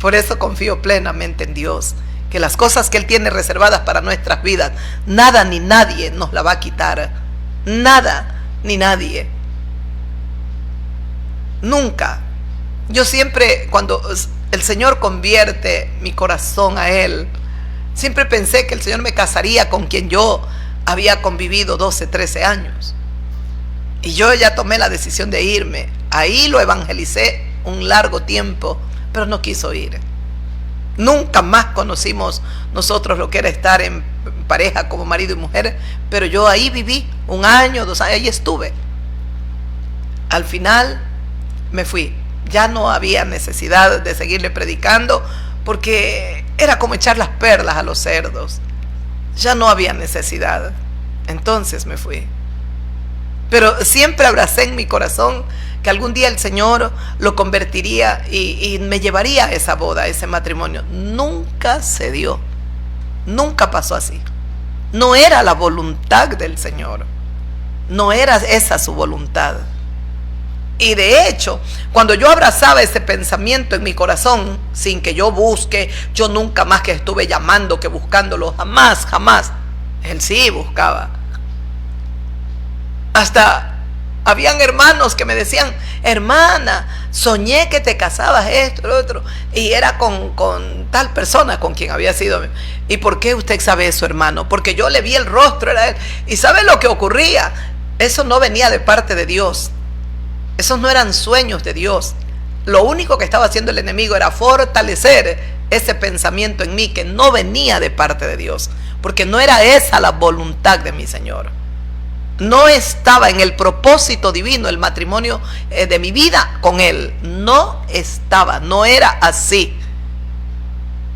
Por eso confío plenamente en Dios, que las cosas que Él tiene reservadas para nuestras vidas, nada ni nadie nos la va a quitar. Nada ni nadie. Nunca. Yo siempre, cuando el Señor convierte mi corazón a Él, siempre pensé que el Señor me casaría con quien yo había convivido 12, 13 años. Y yo ya tomé la decisión de irme. Ahí lo evangelicé un largo tiempo, pero no quiso ir. Nunca más conocimos nosotros lo que era estar en pareja como marido y mujer, pero yo ahí viví 1 año, 2 años, ahí estuve. Al final me fui. Ya no había necesidad de seguirle predicando, porque era como echar las perlas a los cerdos. Ya no había necesidad. Entonces me fui. Pero siempre abracé en mi corazón que algún día el Señor lo convertiría y me llevaría a esa boda, a ese matrimonio. Nunca se dio. Nunca pasó así. No era la voluntad del Señor. No era esa su voluntad. Y de hecho, cuando yo abrazaba ese pensamiento en mi corazón, sin que yo busque, yo nunca más que estuve llamando, que buscándolo, jamás, jamás. Él sí buscaba. Hasta habían hermanos que me decían, hermana, soñé que te casabas, esto, lo otro, y era con tal persona con quien había sido. ¿Y por qué usted sabe eso, hermano? Porque yo le vi el rostro, era él. ¿Y sabe lo que ocurría? Eso no venía de parte de Dios. Esos no eran sueños de Dios. Lo único que estaba haciendo el enemigo era fortalecer ese pensamiento en mí que no venía de parte de Dios, porque no era esa la voluntad de mi Señor. No estaba en el propósito divino el matrimonio de mi vida con Él. No estaba, no era así.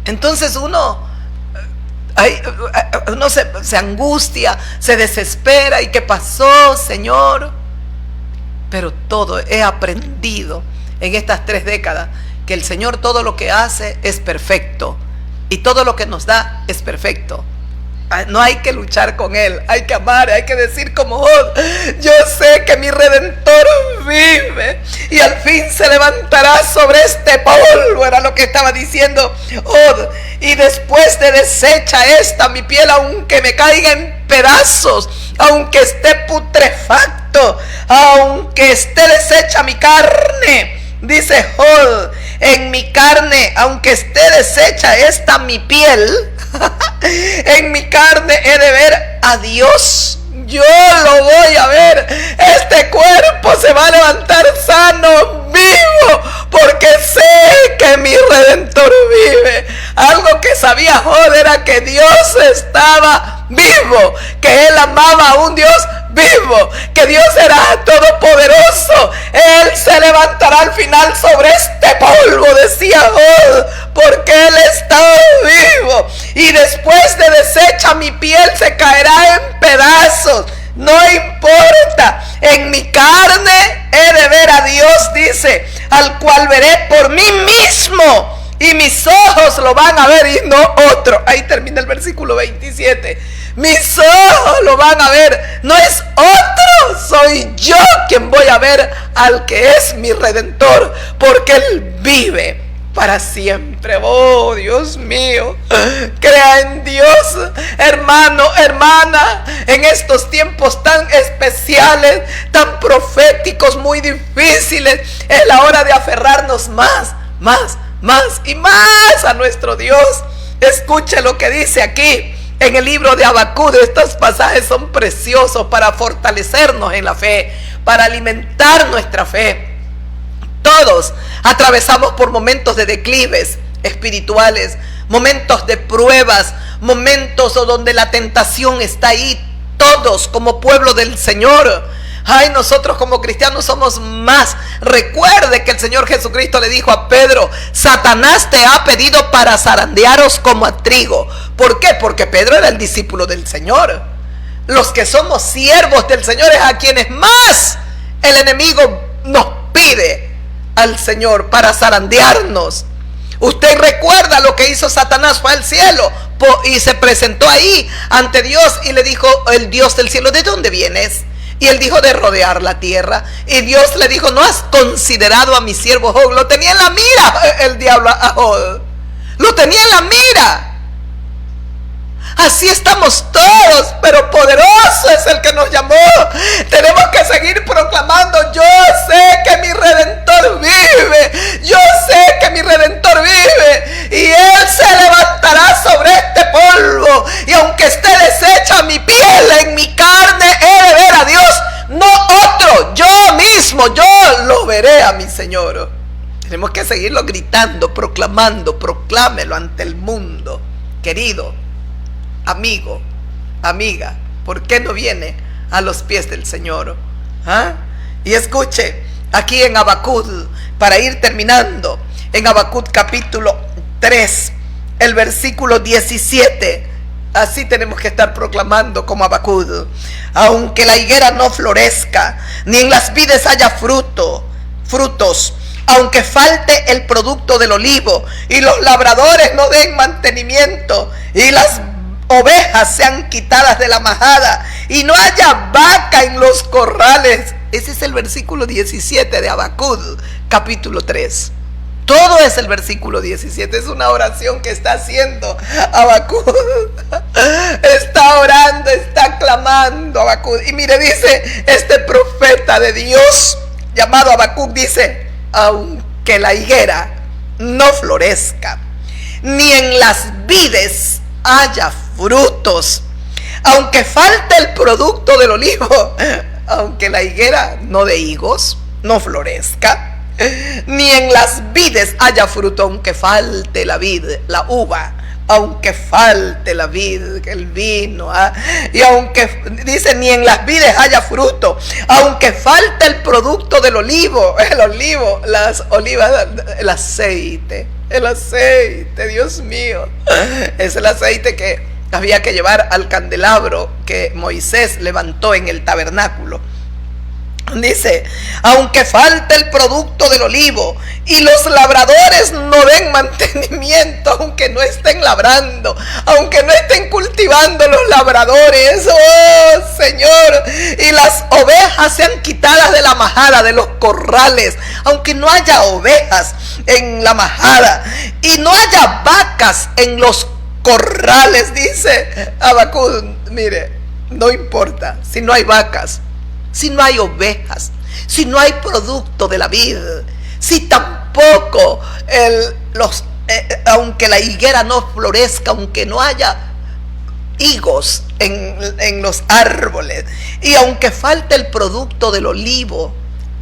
Entonces uno se angustia, se desespera. ¿Y qué pasó, Señor? Pero todo he aprendido en estas 3 décadas que el Señor todo lo que hace es perfecto y todo lo que nos da es perfecto. No hay que luchar con Él, hay que amar, hay que decir como Od, yo sé que mi Redentor vive y al fin se levantará sobre este polvo, era lo que estaba diciendo Od, y después de deshecha esta mi piel, aunque me caiga en pedazos, aunque esté putrefacto, aunque esté deshecha mi carne, dice Od, en mi carne, aunque esté deshecha esta mi piel, en mi carne he de ver a Dios. Yo lo voy a ver. Este cuerpo se va a levantar sano, vivo, porque sé que mi Redentor vive. Algo que sabía Job era que Dios estaba vivo, que él amaba a un Dios vivo, que Dios será todopoderoso. Él se levantará al final sobre este polvo, decía Job, porque Él está vivo. Y después de deshecha mi piel se caerá en pedazos. No importa, en mi carne he de ver a Dios, dice, al cual veré por mí mismo, y mis ojos lo van a ver y no otro. Ahí termina el versículo 27. Mis ojos lo van a ver, no es otro, soy yo quien voy a ver al que es mi Redentor, porque Él vive para siempre. Oh, Dios mío, crea en Dios, hermano, hermana, en estos tiempos tan especiales, tan proféticos, muy difíciles. Es la hora de aferrarnos más y más a nuestro Dios. Escuche lo que dice aquí en el libro de Habacuc. Estos pasajes son preciosos para fortalecernos en la fe, para alimentar nuestra fe. Todos atravesamos por momentos de declives espirituales, momentos de pruebas, momentos donde la tentación está ahí. Todos como pueblo del Señor. Ay, nosotros como cristianos somos más. Recuerde que el Señor Jesucristo le dijo a Pedro: Satanás te ha pedido para zarandearos como a trigo. ¿Por qué? Porque Pedro era el discípulo del Señor. Los que somos siervos del Señor es a quienes más el enemigo nos pide al Señor para zarandearnos. Usted recuerda lo que hizo Satanás, fue al cielo y se presentó ahí ante Dios y le dijo el Dios del cielo: ¿de dónde vienes? Y él dijo: de rodear la tierra. Y Dios le dijo: ¿no has considerado a mi siervo Job? Lo tenía en la mira el diablo a Job. Lo tenía en la mira. Así estamos todos, pero poderoso es el que nos llamó. Tenemos que seguir proclamando: yo sé que mi Redentor vive. Yo sé que mi Redentor vive. Y Él se levantará sobre este polvo. Y aunque esté deshecha mi piel, en mi carne he de ver a Dios, no otro. Yo mismo, yo lo veré a mi Señor. Tenemos que seguirlo gritando, proclamando. Proclámelo ante el mundo. Querido amigo, amiga, ¿por qué no viene a los pies del Señor? ¿Ah? Y escuche, aquí en Habacuc, para ir terminando, en Habacuc capítulo 3, el versículo 17, así tenemos que estar proclamando como Habacuc: aunque la higuera no florezca, ni en las vides haya frutos, aunque falte el producto del olivo, y los labradores no den mantenimiento, y las ovejas sean quitadas de la majada, y no haya vaca en los corrales. Ese es el versículo 17 de Habacuc capítulo 3. Todo es el versículo 17. Es una oración que está haciendo Habacuc. Está orando, está clamando Habacuc. Y mire, dice este profeta de Dios llamado Habacuc, dice: aunque la higuera no florezca, ni en las vides haya frutos, aunque falte el producto del olivo, aunque la higuera no dé higos, no florezca, ni en las vides haya fruto, aunque falte la vid, la uva, aunque falte la vid, el vino, y aunque dice ni en las vides haya fruto, aunque falte el producto del olivo, las olivas, el aceite, Dios mío, es el aceite que había que llevar al candelabro que Moisés levantó en el tabernáculo. Dice: aunque falte el producto del olivo y los labradores no den mantenimiento, aunque no estén labrando, aunque no estén cultivando los labradores, oh Señor, y las ovejas sean quitadas de la majada, de los corrales, aunque no haya ovejas en la majada y no haya vacas en los corrales, dice Habacuc. Mire, no importa si no hay vacas, si no hay ovejas, si no hay producto de la vid, si tampoco aunque la higuera no florezca, aunque no haya higos en los árboles, y aunque falte el producto del olivo.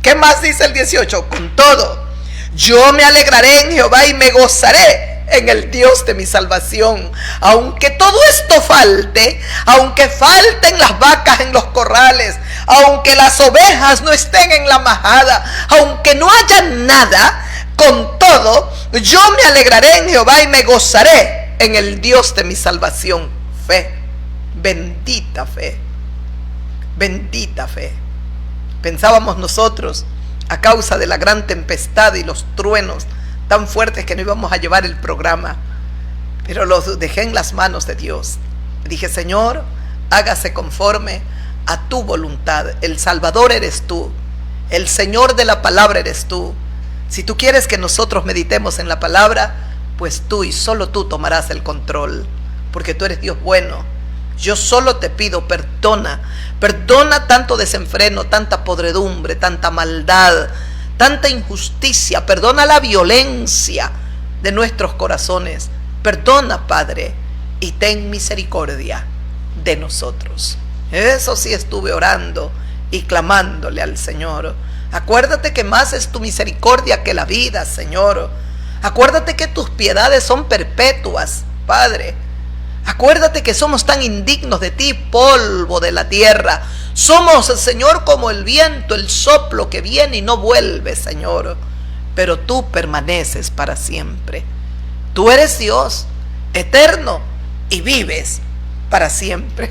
¿Qué más dice el 18? Con todo, yo me alegraré en Jehová y me gozaré en el Dios de mi salvación. Aunque todo esto falte, aunque falten las vacas en los corrales, aunque las ovejas no estén en la majada, aunque no haya nada, con todo, yo me alegraré en Jehová y me gozaré en el Dios de mi salvación. Fe, bendita fe, bendita fe. Pensábamos nosotros, a causa de la gran tempestad y los truenos tan fuertes, que no íbamos a llevar el programa, pero los dejé en las manos de Dios. Dije: Señor, hágase conforme a tu voluntad. El Salvador eres tú, el Señor de la palabra eres tú. Si tú quieres que nosotros meditemos en la palabra, pues tú y solo tú tomarás el control, porque tú eres Dios bueno. Yo solo te pido, perdona tanto desenfreno, tanta podredumbre, tanta maldad, tanta injusticia. Perdona la violencia de nuestros corazones. Perdona, Padre, y ten misericordia de nosotros. Eso sí, estuve orando y clamándole al Señor. Acuérdate que más es tu misericordia que la vida, Señor. Acuérdate que tus piedades son perpetuas, Padre. Acuérdate que somos tan indignos de ti, polvo de la tierra. Somos, Señor, como el viento, el soplo que viene y no vuelve, Señor. Pero tú permaneces para siempre. Tú eres Dios eterno y vives para siempre.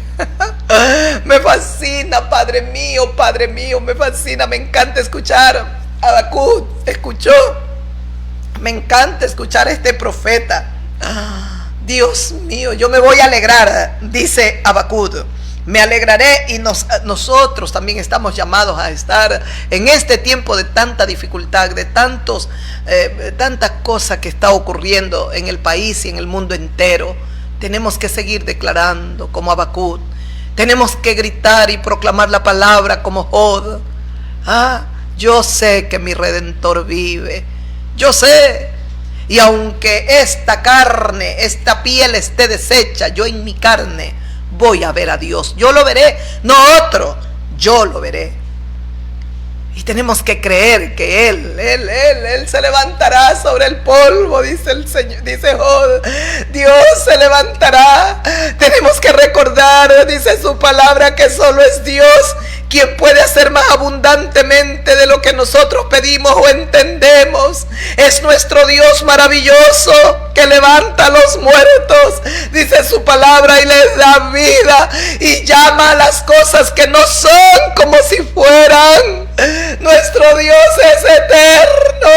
Me fascina, Padre mío, me fascina. Me encanta escuchar a Habacuc. ¿Escuchó? Me encanta escuchar a este profeta. Dios mío, yo me voy a alegrar, dice Habacuc. Me alegraré, y nosotros también estamos llamados a estar en este tiempo de tanta dificultad, de tanta cosa que está ocurriendo en el país y en el mundo entero. Tenemos que seguir declarando como Habacuc. Tenemos que gritar y proclamar la palabra como Job. Yo sé que mi Redentor vive. Yo sé. Y aunque esta carne, esta piel esté deshecha, yo en mi carne voy a ver a Dios. Yo lo veré, no otro, yo lo veré. Y tenemos que creer que Él se levantará sobre el polvo, dice el Señor, dice Job. Dios se levantará. Tenemos que recordar, dice su palabra, que solo es Dios quien puede hacer más abundantemente de lo que nosotros pedimos o entendemos. Es nuestro Dios maravilloso que levanta a los muertos, dice su palabra, y les da vida y llama a las cosas que no son como si fueran. Nuestro Dios es eterno,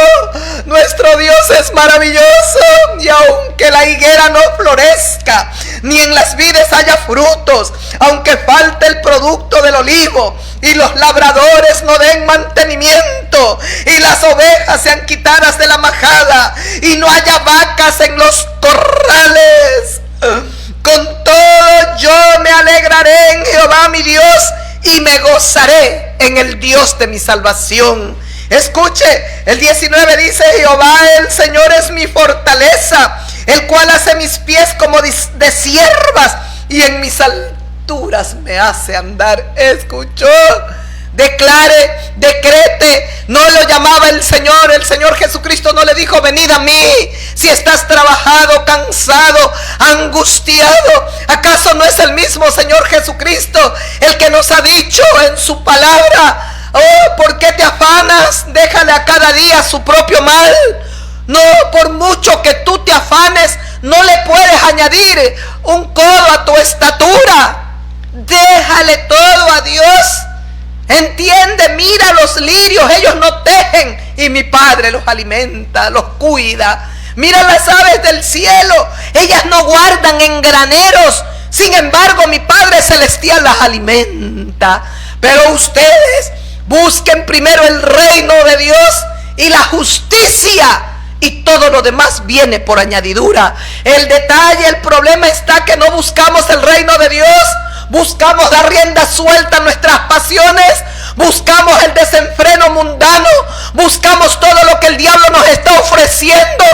nuestro Dios es maravilloso, y aunque la higuera no florezca, ni en las vides haya frutos, aunque falte el producto del olivo, y los labradores no den mantenimiento, y las ovejas sean quitadas de la majada, y no haya vacas en los corrales, con todo yo me alegraré en Jehová mi Dios, y me gozaré en el Dios de mi salvación. Escuche, el 19 dice: Jehová el Señor es mi fortaleza, el cual hace mis pies como de siervas, y en mis alturas me hace andar. Escuchó, declare, decrete. No lo llamaba el Señor Jesucristo no le dijo: venid a mí si estás trabajado, cansado, angustiado. ¿Acaso no es el mismo Señor Jesucristo el que nos ha dicho en su palabra: oh, ¿por qué te afanas? Déjale a cada día su propio mal. No, por mucho que tú te afanes, no le puedes añadir un codo a tu estatura. Déjale todo a Dios. Entiende, mira los lirios, ellos no tejen y mi Padre los alimenta, los cuida. Mira las aves del cielo, ellas no guardan en graneros, sin embargo mi Padre celestial las alimenta. Pero ustedes busquen primero el reino de Dios y la justicia, y todo lo demás viene por añadidura. El detalle, el problema está que no buscamos el reino de Dios. Buscamos dar rienda suelta a nuestras pasiones, buscamos el desenfreno mundano, buscamos todo lo que el diablo nos está ofreciendo,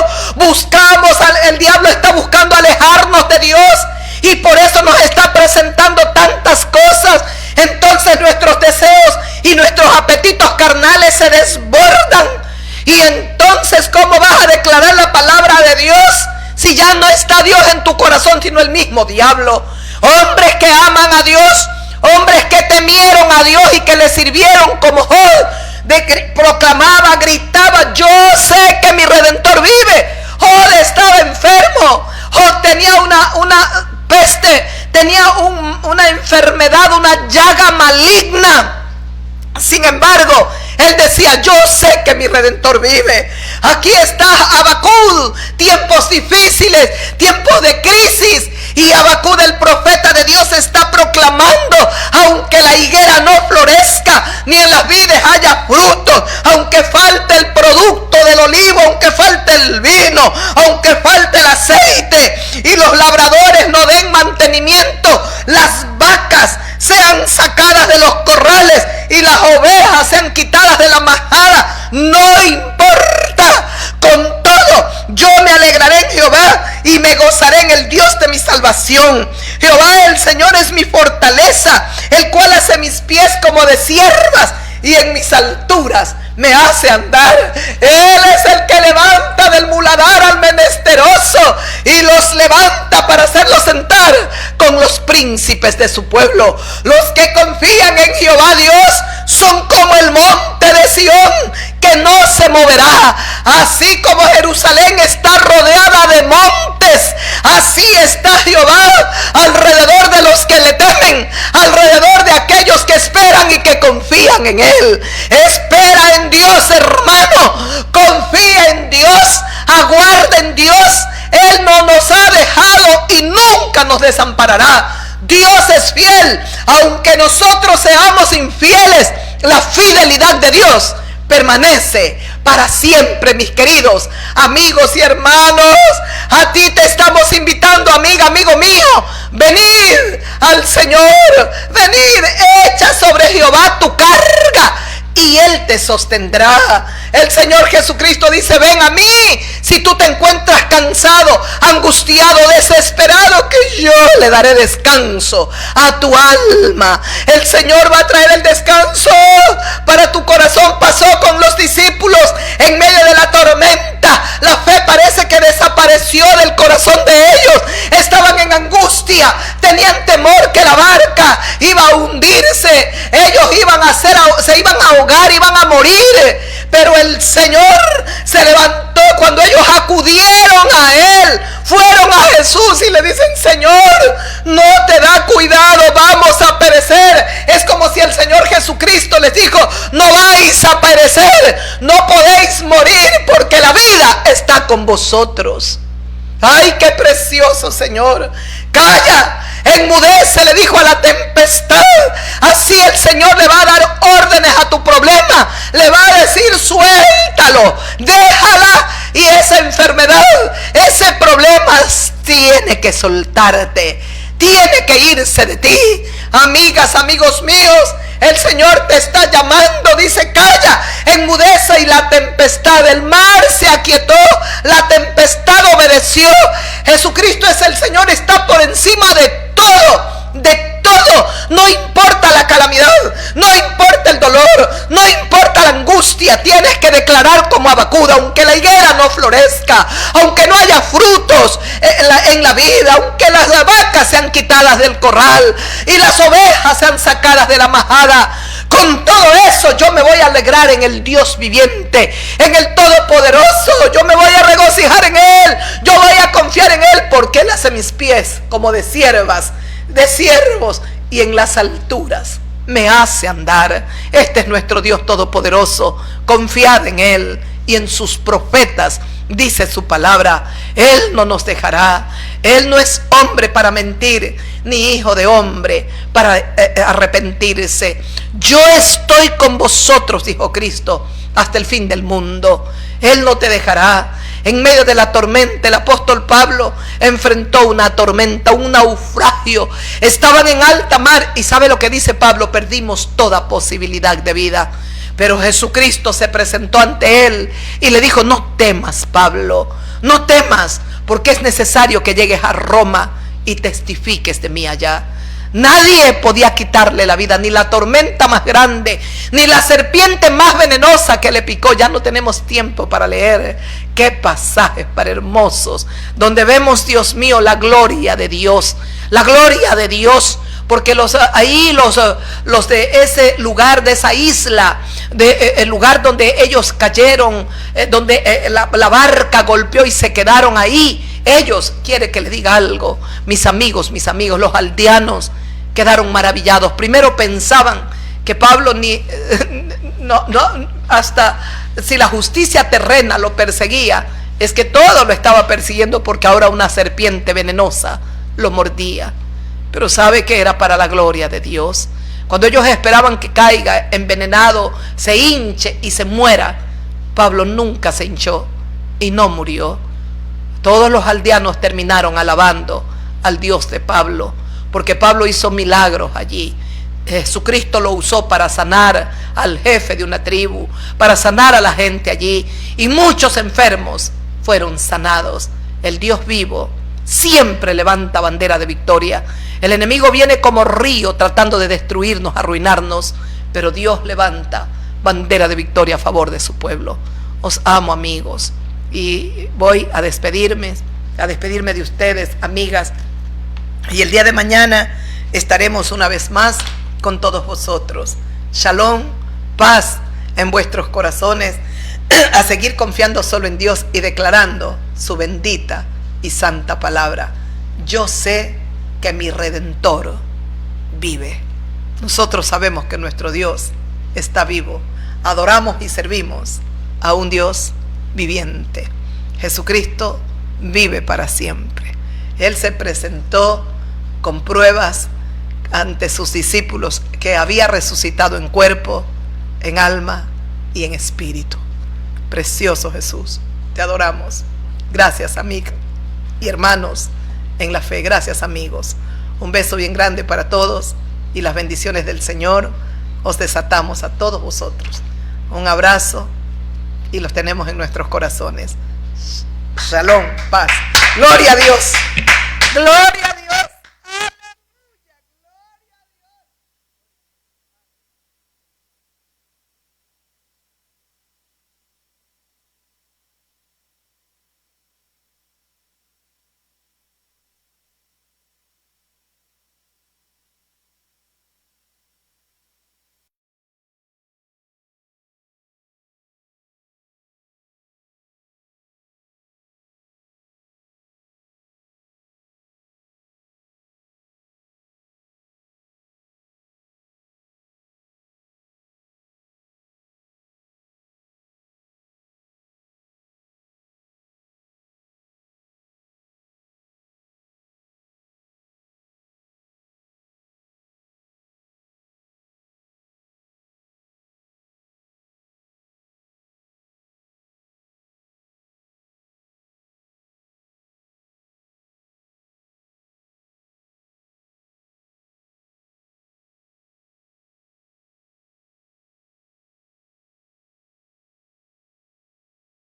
el diablo está buscando alejarnos de Dios, y por eso nos está presentando tantas cosas. Entonces nuestros deseos y nuestros apetitos carnales se desbordan. Y entonces, ¿cómo vas a declarar la palabra de Dios si ya no está Dios en tu corazón, sino el mismo diablo. Hombres que aman a Dios, hombres que temieron a Dios y que le sirvieron, como Job, proclamaba, gritaba: yo sé que mi Redentor vive. Job estaba enfermo, Job tenía una peste, tenía una enfermedad, una llaga maligna. Sin embargo, él decía: yo sé que mi Redentor vive. Aquí está Habacuc, tiempos difíciles, tiempos de crisis, y Habacuc, el profeta de Dios, está proclamando: aunque la higuera no florezca, ni en las vides haya fruto, aunque falte el producto del olivo, aunque falte el vino, aunque falte el aceite, y los labradores no den mantenimiento, las vacas sean sacadas de los corrales y las ovejas sean quitadas de la majada, no importa. Con todo, yo me alegraré en Jehová y me gozaré en el Dios de mi salvación. Jehová el Señor es mi fortaleza, el cual hace mis pies como de ciervas y en mis alturas me hace andar. Él es el que levanta del muladar al menesteroso y los levanta para hacerlos sentar con los príncipes de su pueblo. Los que confían en Jehová Dios son como el monte de Sión, que no se moverá. Así como Jerusalén está rodeada de montes, así está Jehová alrededor de los que le temen, alrededor de aquellos que esperan y que confían en Él. Espera en Dios, hermano, confía en Dios, aguarda en Dios. Él no nos ha dejado y nunca nos desamparará. Dios es fiel, aunque nosotros seamos infieles, la fidelidad de Dios permanece para siempre. Mis queridos amigos y hermanos, a ti te estamos invitando, amiga, amigo mío, venid al Señor, venid, echa sobre Jehová tu carga y Él te sostendrá. El Señor Jesucristo dice: ven a mí si tú te encuentras cansado, angustiado, desesperado, que yo le daré descanso a tu alma. El Señor va a traer el descanso para tu corazón. Pasó con los discípulos en medio de la tormenta. La fe parece que desapareció del corazón de ellos. Estaban en angustia, tenían temor que la barca iba a hundirse. Ellos se iban a ahogar, iban a morir. Pero el Señor se levantó cuando ellos acudieron a Él, fueron a Jesús y le dicen: Señor, no te da cuidado, vamos a perecer. Es como si el Señor Jesucristo les dijo: no vais a perecer, no podéis morir, porque la vida está con vosotros. Ay, qué precioso, Señor. Calla, enmudece, le dijo a la tempestad. Así el Señor le va a dar órdenes a tu problema. Le va a decir: suéltalo, déjala. Y esa enfermedad, ese problema tiene que soltarte, tiene que irse de ti. Amigas, amigos míos, el Señor te está llamando. Dice: calla, enmudece. Y la tempestad, el mar se aquietó, la tempestad obedeció. Jesucristo es el Señor, está por encima de todo, de todo. No importa la calamidad, no importa el dolor, no importa la angustia. Tienes que declarar como Habacuc: aunque la higuera no florezca, aunque no haya frutos en la vida, aunque las vacas sean quitadas del corral y las ovejas sean sacadas de la majada, con todo eso yo me voy a alegrar en el Dios viviente, en el Todopoderoso. Yo me voy a regocijar en Él, yo voy a confiar en Él, porque Él hace mis pies como de siervas, de siervos, y en las alturas me hace andar. Este es nuestro Dios todopoderoso. Confiad en Él y en sus profetas, dice su palabra. Él no nos dejará. Él no es hombre para mentir, ni hijo de hombre para arrepentirse. Yo estoy con vosotros, dijo Cristo, hasta el fin del mundo. Él no te dejará. En medio de la tormenta, el apóstol Pablo enfrentó una tormenta, un naufragio. Estaban en alta mar y ¿sabe lo que dice Pablo? Perdimos toda posibilidad de vida. Pero Jesucristo se presentó ante él y le dijo: no temas, Pablo, no temas, porque es necesario que llegues a Roma y testifiques de mí allá. Nadie podía quitarle la vida, ni la tormenta más grande, ni la serpiente más venenosa que le picó. Ya no tenemos tiempo para leer. Qué pasajes para hermosos, donde vemos, Dios mío, la gloria de Dios. La gloria de Dios. Porque los de ese lugar, de esa isla, el lugar donde ellos cayeron, donde la barca golpeó y se quedaron ahí, ellos, quiere que le diga algo, mis amigos, los aldeanos quedaron maravillados. Primero pensaban que Pablo hasta si la justicia terrena lo perseguía, es que todo lo estaba persiguiendo, porque ahora una serpiente venenosa lo mordía. Pero sabe que era para la gloria de Dios. Cuando ellos esperaban que caiga envenenado, se hinche y se muera, Pablo nunca se hinchó y no murió. Todos los aldeanos terminaron alabando al Dios de Pablo, porque Pablo hizo milagros allí. Jesucristo lo usó para sanar al jefe de una tribu, para sanar a la gente allí, y muchos enfermos fueron sanados. El Dios vivo siempre levanta bandera de victoria. El enemigo viene como río tratando de destruirnos, arruinarnos, pero Dios levanta bandera de victoria a favor de su pueblo. Os amo, amigos, y voy a despedirme de ustedes, amigas, y el día de mañana estaremos una vez más con todos vosotros. Shalom, paz en vuestros corazones, a seguir confiando solo en Dios y declarando su bendita y santa palabra. Yo sé que mi Redentor vive. Nosotros sabemos que nuestro Dios está vivo. Adoramos y servimos a un Dios viviente. Jesucristo vive para siempre. Él se presentó con pruebas ante sus discípulos que había resucitado en cuerpo, en alma y en espíritu. Precioso Jesús, te adoramos. Gracias, amigos y hermanos en la fe. Gracias, amigos. Un beso bien grande para todos y las bendiciones del Señor os desatamos a todos vosotros. Un abrazo y los tenemos en nuestros corazones. Shalom, paz. Gloria a Dios. Gloria